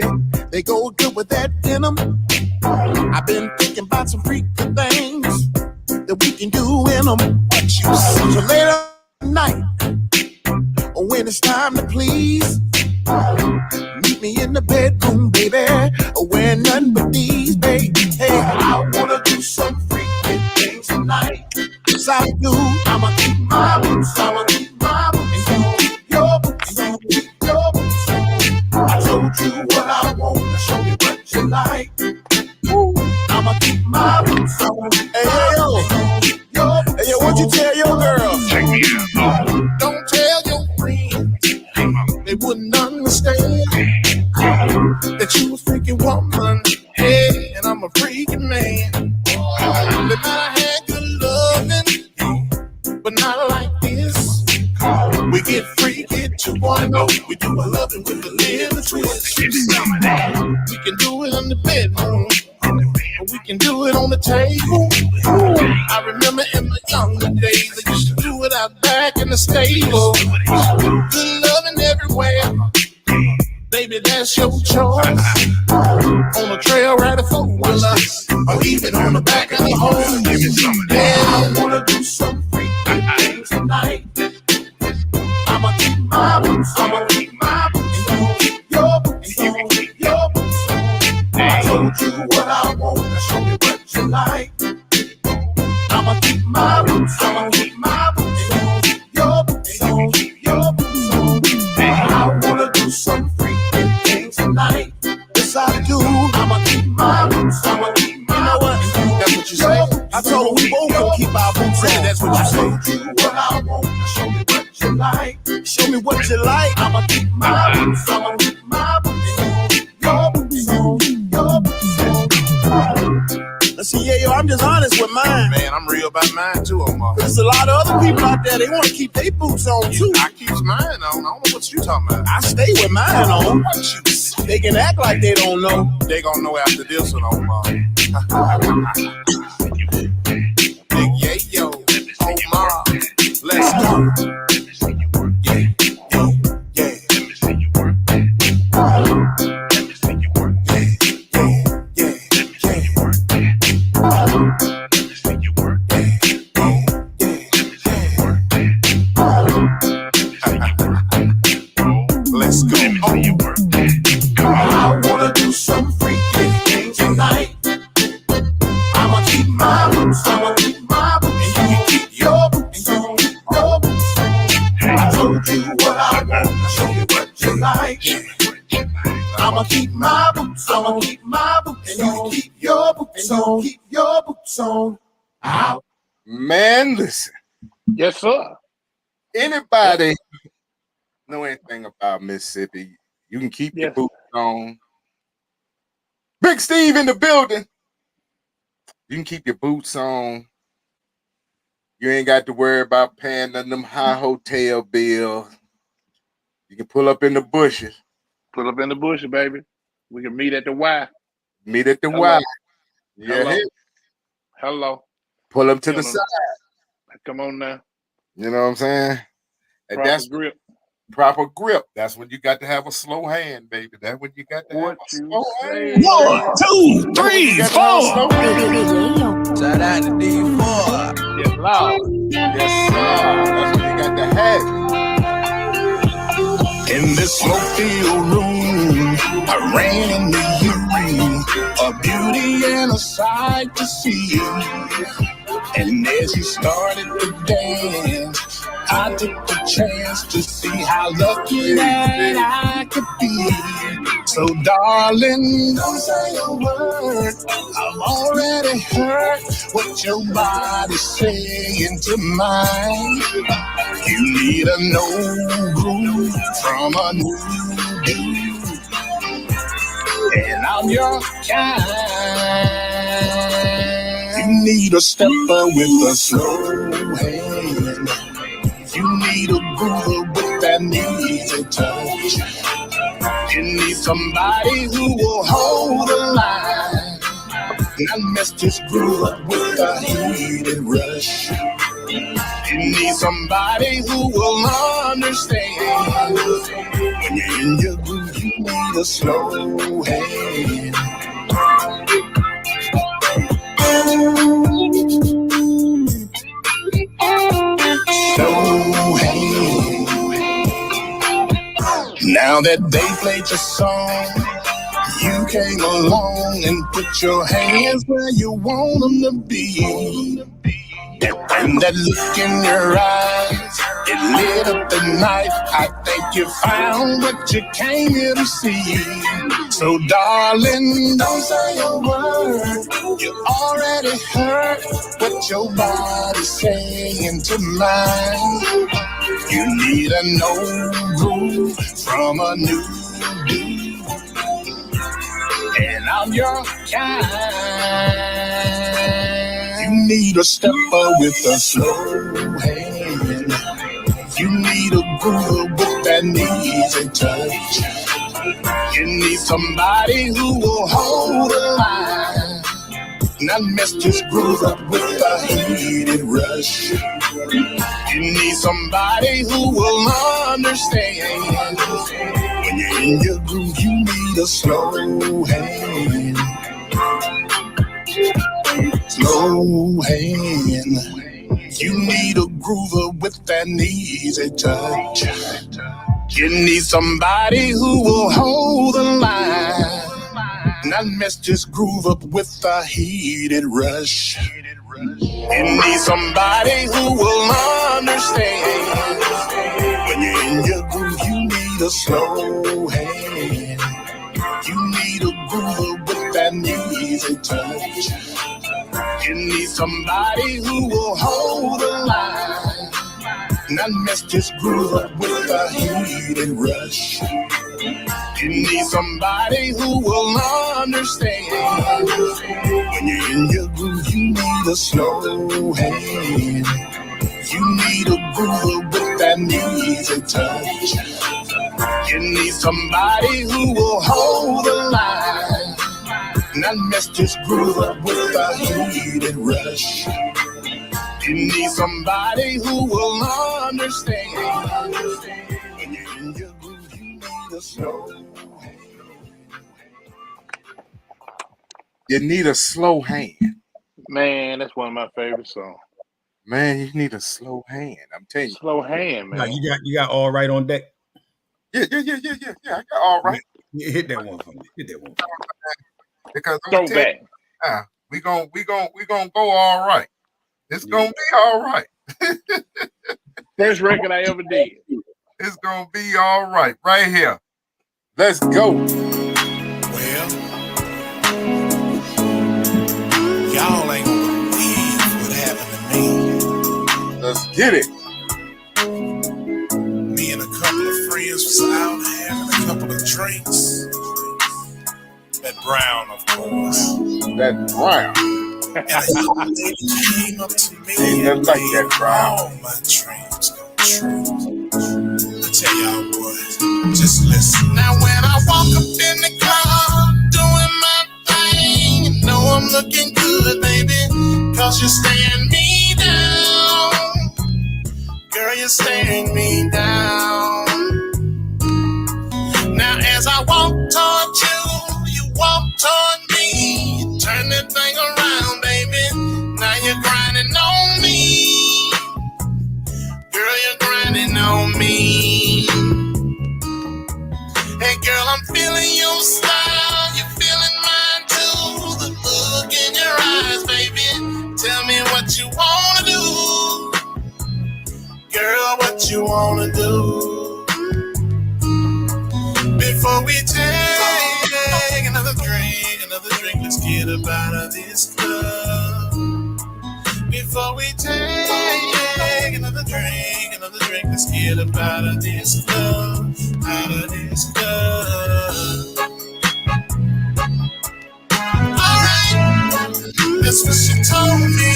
They go good with that denim. I've been thinking about some freaky things that we can do in them. So later night, when it's time to please, meet me in the bedroom, baby. Wearing nothing but these, baby. Hey, I wanna do some freaky things tonight. Yes, I do. I'ma keep my boots, I'ma keep my boots, and you keep your boots, and you keep your boots. I told you what I want, to show me what you like. Ooh, I'ma keep my boots, I'ma keep my boots, and you keep your boots. Hey, yo, what you tell your girl? Check me out. Don't tell your friends, they wouldn't understand that you a freaking woman, hey, and I'm a freaking man. They might have had good loving, but not like this. We get freaky 2.0. We do a loving with a little twist. We can do it in the bedroom, or we can do it on the table. I remember in the younger days, I used to do it out back in the stable. Good loving everywhere. Baby, that's your choice. On a trail ride, a 4-wheeler, or even on the back of the home. Yeah, I wanna do some freaky things tonight. I'ma keep my boots, I'ma keep my boots, and you keep your boots, and you keep your boots. I told you what I want, to show me show me what you like. I'ma keep my boots on, keep my boots on, your boots on, your boots on. Let's see, Yayo, I'm just honest with mine. Man, I'm real about mine too, Omar. There's a lot of other people out there, they want to keep their boots on too. I keep mine on. I don't know what you talking about. I stay with mine on. They can act like they don't know. They gonna know after this one, Omar. Big Yayo, Omar, let's go. Yeah, yeah, yeah. Let me see you work. Let me see you work. Yeah, yeah, yeah. Let me see you work. Let me see you work. Yeah, yeah, yeah. Let's go. I wanna do some freaky things tonight. I'ma keep my boots on, I'ma keep my boots on. You can keep your boots on, your boots on. I told you what I want, I'll show you what you like. I'ma keep my boots on, I'ma keep my boots on. You can keep your boots on, keep your boots on. Ow. Man, listen. Yes, sir. Anybody know anything about Mississippi? You can keep your Yes. boots on. Big Steve in the building. You can keep your boots on. You ain't got to worry about paying none of them high hotel bills. You can pull up in the bushes. Pull up in the bush, baby. We can meet at the Y. Meet at the Hello. Y. Yeah, Hello. hey, Hello. pull up to the Come on. side. Come on now. You know what I'm saying? And Proper that's grip. proper grip. That's when you got to have a slow hand, baby. That's when you got to have What a you slow say? hand. 1, 2, 3, You got to have a slow 4. hand. Shout out to D4. Yes, Lord. Yes, sir. That's when you got to have it. In this smoke-filled room, I ran into you, a beauty and a sight to see. And as you started to dance, I took the chance to see how lucky that I could be. So darling, don't say a word. I've already heard what your body's saying to mine. You need a no groove from a new dude, and I'm your kind. You need a stepper with a slow hand. You need a groover with that easy touch. You need somebody who will hold the line, not mess this groove up with a heated rush. You need somebody who will understand. When you're in your groove, you need a slow hand. Slow hand. Now that they played your song, you came along and put your hands where you want them to be. And that look in your eyes, it lit up the night. I think you found what you came here to see. So darling, don't say a word. You already heard what your body's saying to mine. You need a no groove from a new dude, and I'm your kind. You need a stepper with a slow hand. You need a groover with that easy touch. You need somebody who will hold the line, not mess this groove up with a heated rush. You need somebody who will understand. When you're in your groove, you need a slow hand. Slow hand. You need a groover with that easy touch. You need somebody who will hold the line, not mess this groove up with a heated rush. You need somebody who will understand. When you're in your groove, you need a slow hand. You need a groover with that easy touch. You need somebody who will hold the line, not mess just grew up with a heated rush. You need somebody who will understand. When you're in your groove, you need a slow hand. You need a groover with that easy touch. You need somebody who will hold the line. Not mess this groove up with a heated rush. You need somebody who will understand. When you're in your groove, you need a slow hand. You need a slow hand. Man, that's one of my favorite songs. Man, you need a slow hand. I'm telling you. Slow hand, Now man. you got all right on deck. Yeah. I got all right. Yeah, hit that one for me. Because I'm telling you, Throwback. we gonna go all right. It's gonna be all right. First record I ever did. It's gonna be all right. Right here. Let's go. Well, y'all ain't gonna believe what happened to me. Let's get it. Me and a couple of friends was out having a couple of drinks. That brown, of course. That brown. And a young lady came up to me Ain't nothing and like that brown. all my dreams come true. I tell y'all what, just listen. Now when I walk up in the club, doing my thing, you know I'm looking good, baby, 'cause you're staring me down. Girl, you're staring me down. Now as I walk toward you, you walk toward me. You turn that thing around, baby. Now you're grinding on me. Girl, you're grinding on me. Hey girl, I'm feeling your style. You're feeling mine too. The look in your eyes, baby. Tell me what you wanna do. Girl, what you wanna do? Before we take another drink, let's get up out of this club. Before we take another drink, let's get up out of this club, out of this club. Alright, that's what she told me.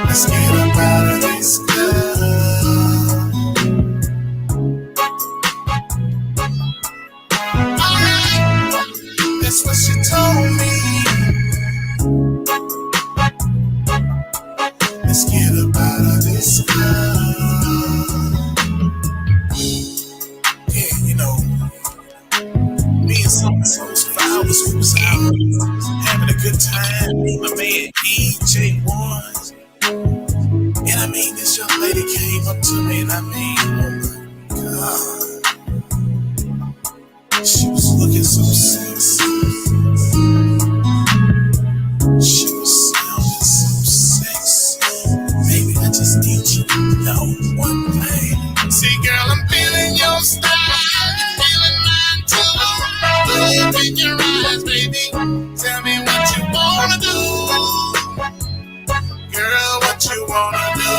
Let's get up out of this club. That's what she told me. Let's get up out of this club. Yeah, you know, me and some of those flowers, we was out having a good time. Me and my man EJ1. And I mean, this young lady came up to me, and I mean, oh my God. She was looking so sexy. She was sounding so sexy. Baby, I just need you to know one thing. See, girl, I'm feeling your style. You're feeling mine too. Look in your eyes, baby. Tell me what you wanna do. Girl, what you wanna do?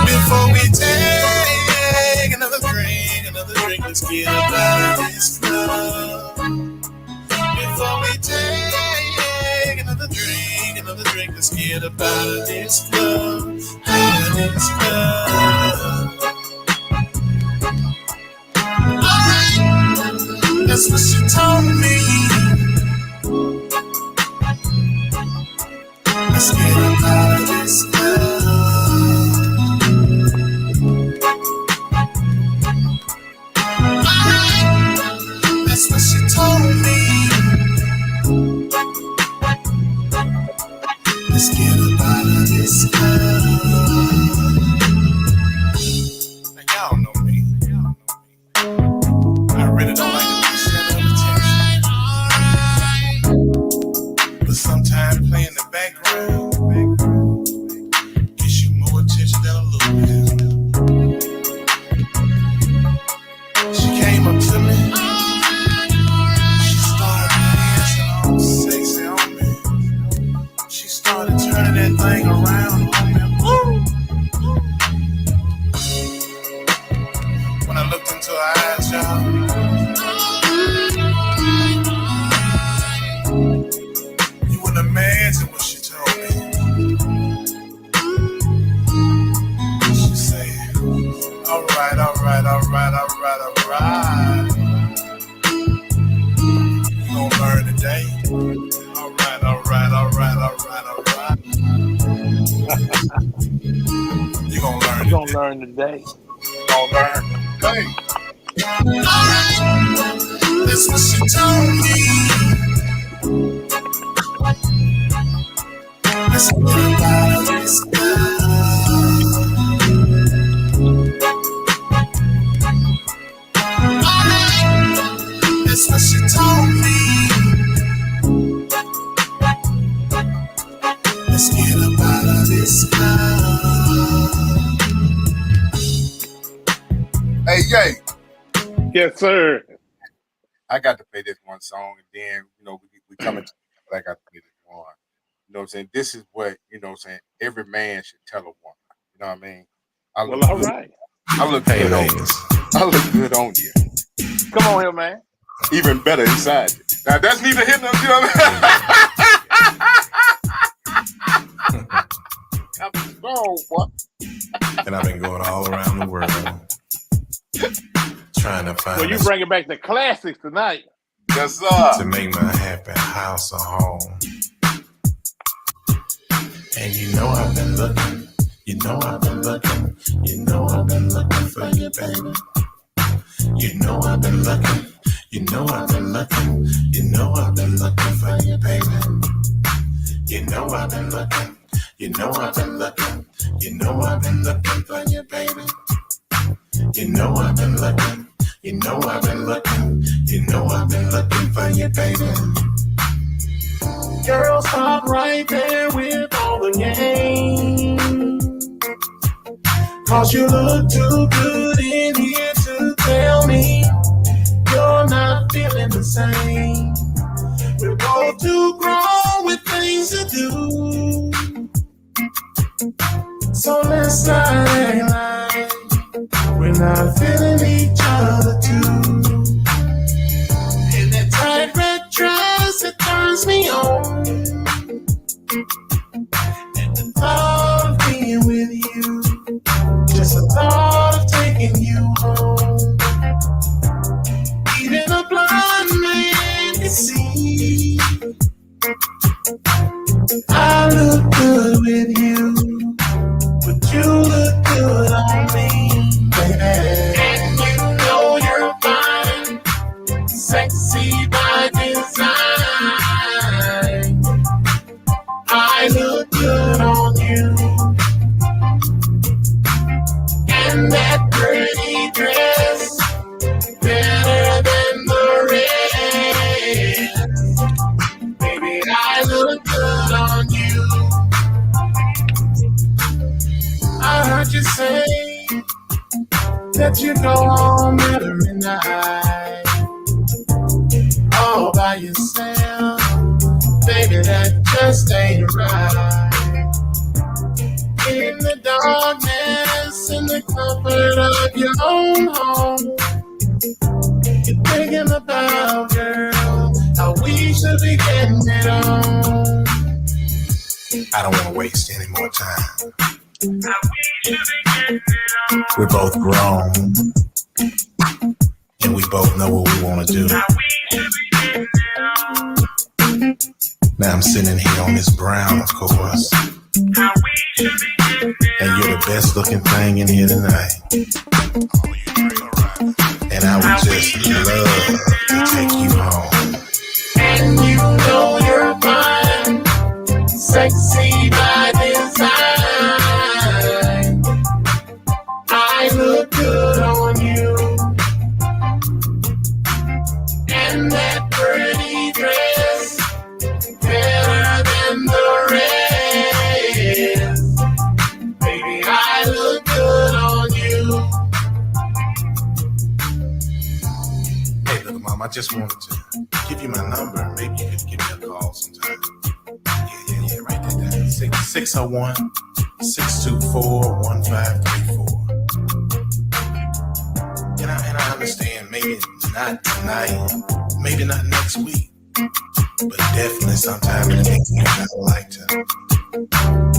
Before we take another drink, let's get up out of this club. Before we take another drink, let's get up out of this club, out of this club. Alright, that's what she told me. Let's get up out of this club. That's what she told me. Let's get up out of this club. Now y'all know me. I really don't like to be shut up. gonna learn today. Gonna learn. Hey. Alright, that's what she told me. Let's get about this Alright, that's what she told me. Let's get up out of this Hey, Yay. Yes, sir. I got to play this one song, and then we coming to but I got to play this one. You know what I'm saying? This is what I'm saying. Every man should tell a woman. You know what I mean? Well, all right. I look good on you. I look good on you. Come on here, man. Even better inside you. Now that's neither here nor there. You know what I mean? I'm strong, boy. And I've been going all around the world trying to find. Well, you bringing back the classics tonight. Yes, sir. To make my happy house a home. And you know I've been looking. You know I've been looking. You know I've been looking for you, baby. You know I've been looking. You know I've been looking. You know I've been looking for you, baby. You know I've been looking. You know I've been looking. You know I've been looking for you, baby. You know I've been looking. You know I've been looking. You know I've been looking for you, baby. Girl, stop right there with all the games. 'Cause you look too good in here to tell me you're not feeling the same. We're both too grown with things to do. So let's not act like we're not feeling each other too. In that tight red dress, it turns me on. And the thought of being with you, just the thought of taking you home. Even a blind man can see I look good with you, but you look good on me, baby. And you know you're fine, sexy by design. I look good on you, and that pretty dress better than the rest. Baby, I look good on you. I heard you say that you go home every night all by yourself. Baby, that just ain't right. In the darkness, in the comfort of your own home, you're thinking about, girl, how we should be getting it on. I don't want to waste any more time. We're both grown, and we both know what we want to do. Now I'm sitting here on this brown, of course, and you're the best looking thing in here tonight. And I would just love to take you home. And you know you're fine, sexy by design. I look good on you, and that pretty dress better than the rest. Baby, I look good on you. Hey, look, Mom, I just wanted to give you my number. Maybe you could give me a call sometime. Yeah, write that down. 601-624-1534. And I understand, maybe not tonight, maybe not next week, but definitely sometime in the next week. I'd like to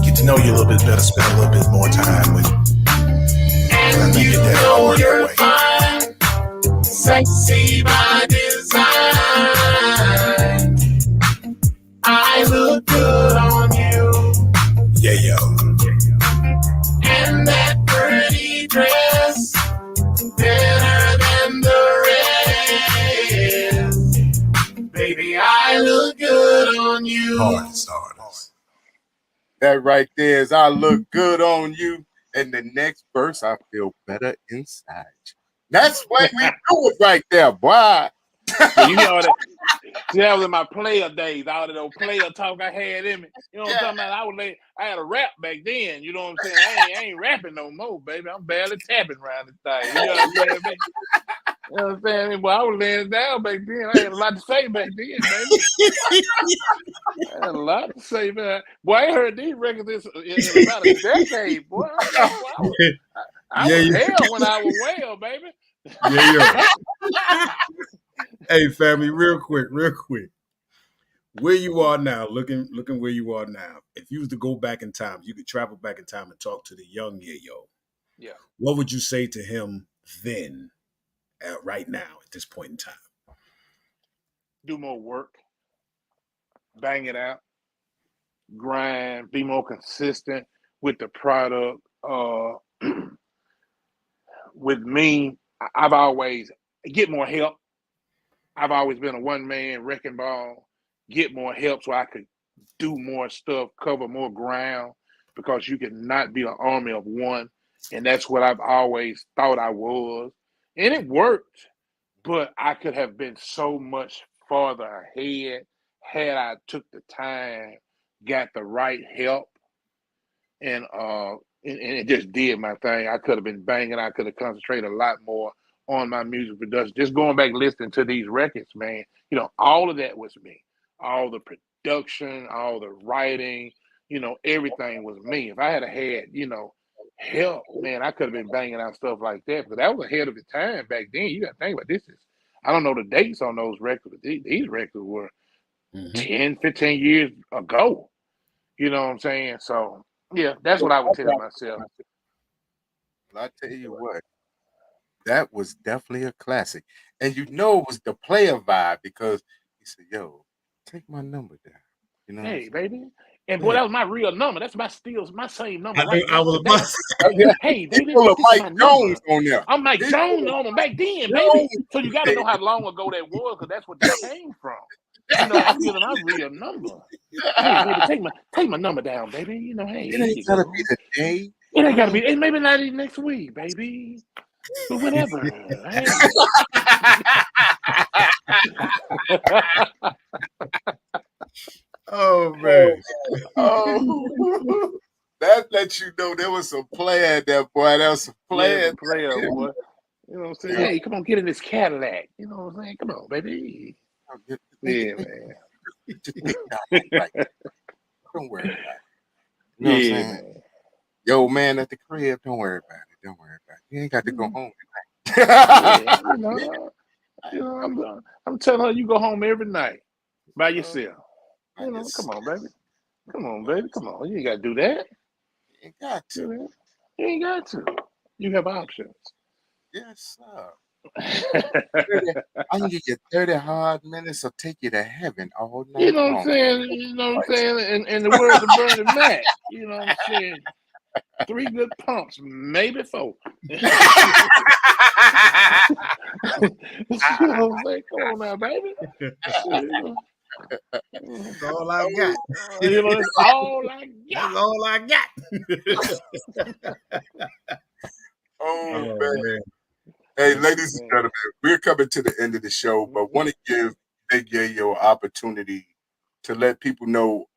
get to know you a little bit better, spend a little bit more time with you. And I think that will work your way. Fine, sexy by design. I look good on you. Yeah, yo. And that pretty That right there is I look good on you. And the next verse, I feel better inside you. That's what we do it right there, boy. Yeah, you hear all that? See, that was in my player days. All of those player talk I had in me. You know what I'm talking about? I had a rap back then. You know what I'm saying? I ain't rapping no more, baby. I'm barely tapping around this thing. You know what I'm saying, baby? You know what I'm saying? Well, I was laying it down back then. I had a lot to say back then, baby. I had a lot to say, man. Boy, I heard these records in about a decade, boy. I was hell when I was well, baby. Hey, family, real quick. Where you are now, looking where you are now. If you was to go back in time, you could travel back in time and talk to the young Yayo. Yeah. What would you say to him then, right now, at this point in time? Do more work. Bang it out. Grind. Be more consistent with the product. With me, I've always get more help. I've always been a one-man wrecking ball. Get more help so I could do more stuff, cover more ground, because you cannot be an army of one. And that's what I've always thought I was. And it worked, but I could have been so much farther ahead had I took the time, got the right help, and it just did my thing. I could have been banging. I could have concentrated a lot more on my music production. Just going back listening to these records, man, you know, all of that was me. All the production, all the writing, you know, everything was me. If I had you know, help, man, I could have been banging out stuff like that. But that was ahead of the time back then. You got to think about this. I don't know the dates on those records, but these records were 10, 15 years ago. You know what I'm saying? So, yeah, that's what I would tell myself. Well, I tell you what, that was definitely a classic. And you know it was the player vibe because he said, yo, take my number down. You know Hey, baby. And boy, that was my real number. That's my same number right I now was today. Hey, baby, Full of this is Mike my number. Jones on there. I'm Mike Jones on them back then, baby. So you got to know how long ago that was, because that's what that came from. You know, I'm giving my real number. Hey, baby, take my number down, baby. You know, hey, It ain't gotta be the day. It ain't gotta be. It maybe not even next week, baby. But whatever. Hey. Oh man. Oh, that lets you know there was some player there, boy. There was some player. Player, boy. You know what I'm saying? Hey, come on, get in this Cadillac. You know what I'm saying? Come on, baby. Yeah, man. Don't worry about it. You know what I'm saying? Man. Yo, man, at the crib, don't worry about it. Don't worry about it. You ain't got to go home tonight. I'm telling her you go home every night by yourself. You know, come on, baby. Come on, baby. Come on. You ain't got to do that. You ain't got to. You ain't got to. You have options. Yes, sir. I can give you 30 hard minutes or take you to heaven all night. You know what I'm saying? You know what I'm saying? In the words of Bernie Mac, you know what I'm saying? 3 good pumps, maybe 4. You know what I'm saying? Come on now, baby. That's all I got. You know, that's all I got. That's all I got. Oh, man. Hey, ladies and gentlemen, we're coming to the end of the show, but want to give Big Yayo an opportunity to let people know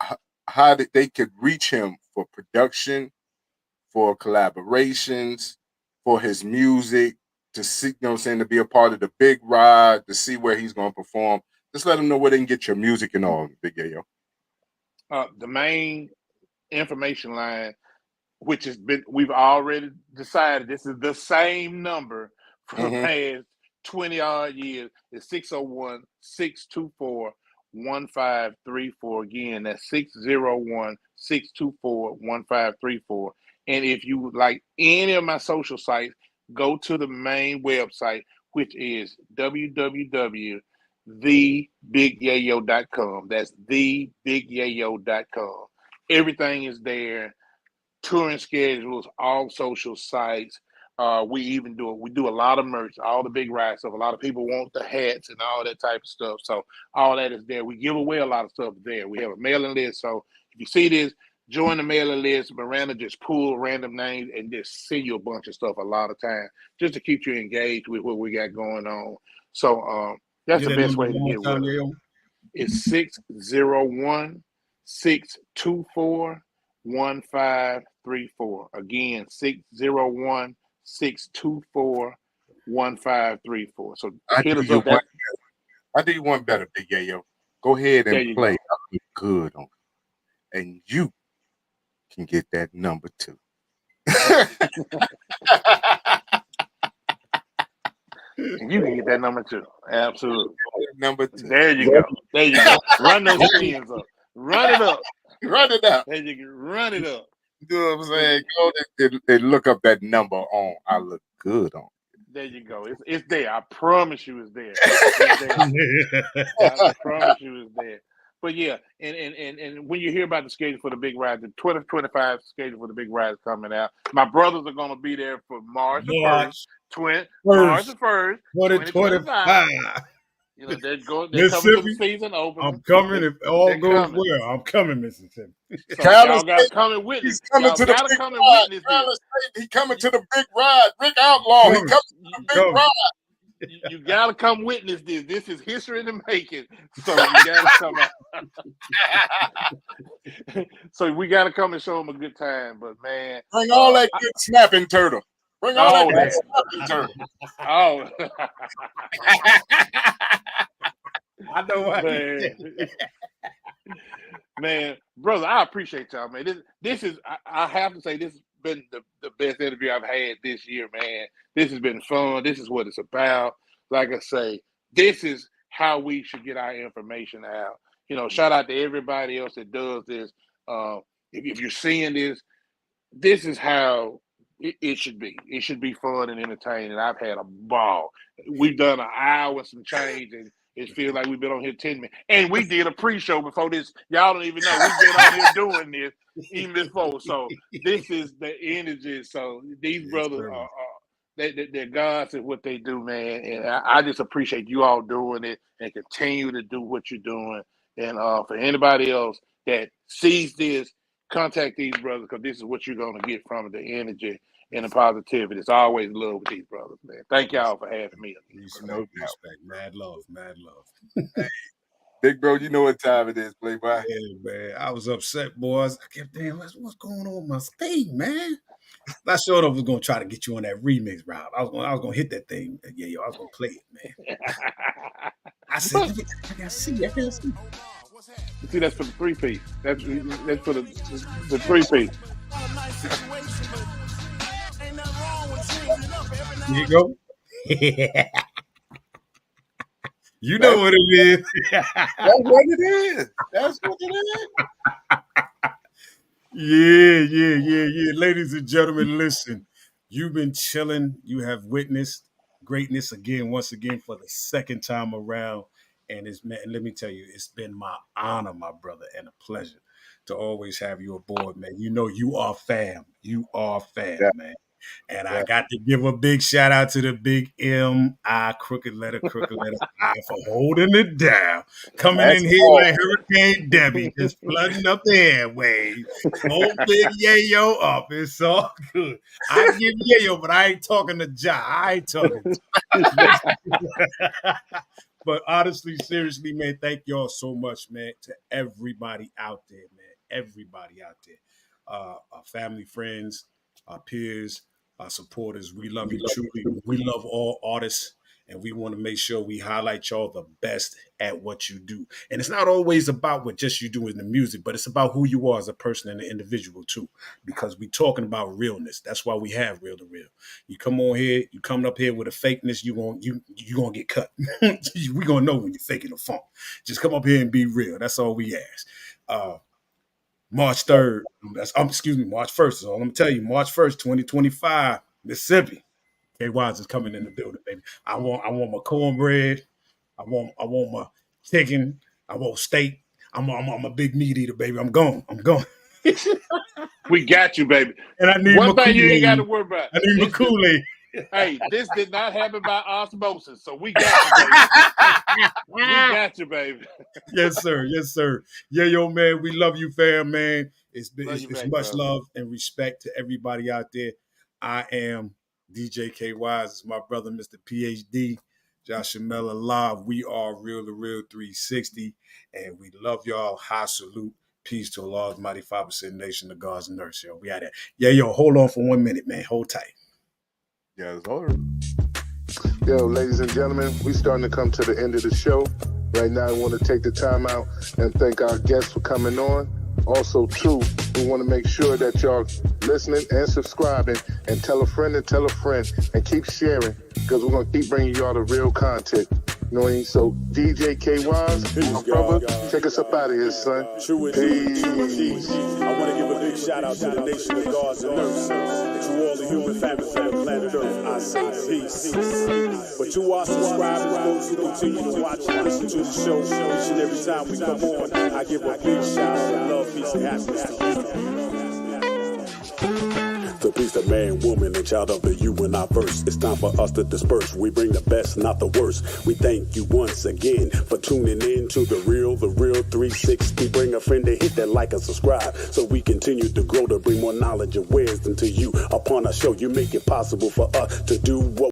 how they could reach him for production, for collaborations, for his music, to see, you know what I'm saying, to be a part of the big ride, to see where he's going to perform. Just let them know where they can get your music and all, Big Yayo. The main information line, which has been, we've already decided this is the same number for the past 20 odd years, is 601-624-1534. Again, that's 601-624-1534. And if you would like any of my social sites, go to the main website, which is www.thebigyayo.com. That's thebigyayo.com. Everything is there. Touring schedules, all social sites. We do a lot of merch, all the big ride stuff. A lot of people want the hats and all that type of stuff. So all that is there. We give away a lot of stuff there. We have a mailing list. So if you see this, join the mailing list. Miranda just pull random names and just send you a bunch of stuff a lot of time just to keep you engaged with what we got going on. So that's Get the that best number way to one get time, with us. Yayo. It's 601-624-1534. Again, 601-624-1534. So I hit do us you up. one. I do you one better, Big Yayo. Go ahead There and you play. go. I look good on it, and you can get that number too. And you can get that number too. Absolutely. Number two. There you go. There you go. Run those spins up. Run it up. Run it up. There you go. Run it up. You know what I'm saying? Go and look up that number on I look good on. There you go. It's there. I promise you it's there. It's there. I promise you it's there. But yeah, and when you hear about the schedule for the big ride, the 2025 schedule for the big ride is coming out. My brothers are going to be there for March the 1st, March the 1st, 2025. You know, they're coming to the season opening. I'm coming if all goes coming. well. I'm coming, Mississippi. So y'all got to come and witness. Y'all got to come and witness this. He coming to the big ride. Rick Outlaw. He coming to the big ride. You gotta come witness this. This is history in the making. So you gotta come out. So we gotta come and show them a good time. But man, bring all that good snapping turtle. Bring all that good snapping turtle. Oh, I know what. Man, brother, I appreciate y'all, man. This is I have to say this has been the best interview I've had this year, man. This has been fun. This is what it's about. Like I say, this is how we should get our information out. You know, shout out to everybody else that does this. If you're seeing this, this is how it should be. It should be fun and entertaining. I've had a ball. We've done an hour and some change, and it feels like we've been on here 10 minutes. And we did a pre-show before this. Y'all don't even know. We've been on here doing this even before. So this is the energy. So these brothers are they're gods at what they do, man. And I just appreciate you all doing it and continue to do what you're doing. And for anybody else that sees this, contact these brothers because this is what you're going to get from it, the energy and the positivity. It's always love with these brothers, man. Thank y'all for having me. Respect. Mad love. Hey, big bro, you know what time it is, Playboy. Yeah, man. I was upset, boys. I kept thinking, what's going on with my state, man? I showed up was gonna try to get you on that remix, Rob. I was gonna hit that thing. Yeah, yo, I was gonna play it, man. I said, I gotta see. See, that's for the 3-piece. That's for the 3-piece. Here you go. You know what it is. That's what it is. That's what it is. Yeah. Ladies and gentlemen, listen. You've been chilling. You have witnessed greatness once again, for the second time around. And let me tell you, it's been my honor, my brother, and a pleasure to always have you aboard, man. You know you are fam. You are fam, man. And I got to give a big shout out to the big M.I. crooked letter I for holding it down. Coming in here like Hurricane Debbie, just flooding up the airways. Hold Big Yayo up. It's all good. I give Yayo, but I ain't talking to Ja. I ain't talking to But honestly, seriously, man, thank y'all so much, man, to everybody out there, man. Everybody out there. Our family, friends, our peers, our supporters. We love you truly. We love all artists, and we want to make sure we highlight y'all the best at what you do. And it's not always about what just you do in the music, but it's about who you are as a person and an individual too, because we're talking about realness. That's why we have Real to Real. You come on here, you coming up here with a fakeness, you gonna get cut. We gonna know when you're faking a funk. Just come up here and be real. That's all we ask. March 3rd, March 1st is all I'm gonna tell you. March 1st, 2025, Mississippi. KY's is coming in the building, baby. I want my cornbread. I want my chicken. I want steak. I'm a big meat eater, baby. I'm going. We got you, baby. And I need one my thing Kool-Aid. you ain't got to worry about. I need my Kool-Aid. Hey, this did not happen by osmosis, so we got you, baby. We got you, baby. Yes, sir. Yes, sir. Yeah, yo, man, we love you, fam, man. It's Back, much brother. love and respect to everybody out there. I am DJ K Wise. It's my brother, Mr. PhD, Joshua Miller Live. We are Real2reel360, and we love y'all. High salute. Peace to Allah's mighty 5% nation, the God's nurse. Yo, we out there. Yeah, yo, hold on for 1 minute, man. Hold tight. Yes, sir. Yo, ladies and gentlemen, we starting to come to the end of the show. Right now, I want to take the time out and thank our guests for coming on. Also, too, we want to make sure that y'all listening and subscribing, and tell a friend and keep sharing, because we're going to keep bringing y'all the real content. You know what I mean? So, DJ K Wise, my brother, take us up out of here, son. True Peace. I want to give a big shout out to the nation of gods and nurses, to all the human families on the planet Earth. I say peace. But to our subscribers, those who continue to watch and listen to the show each and every time we come on, I give a big shout out of love, peace, and happiness to you. The peace of man, woman, and child of the you and I verse. It's time for us to disperse. We bring the best, not the worst. We thank you once again for tuning in to the Real 360. Bring a friend to hit that like and subscribe, so we continue to grow to bring more knowledge and wisdom to you. Upon our show, you make it possible for us to do what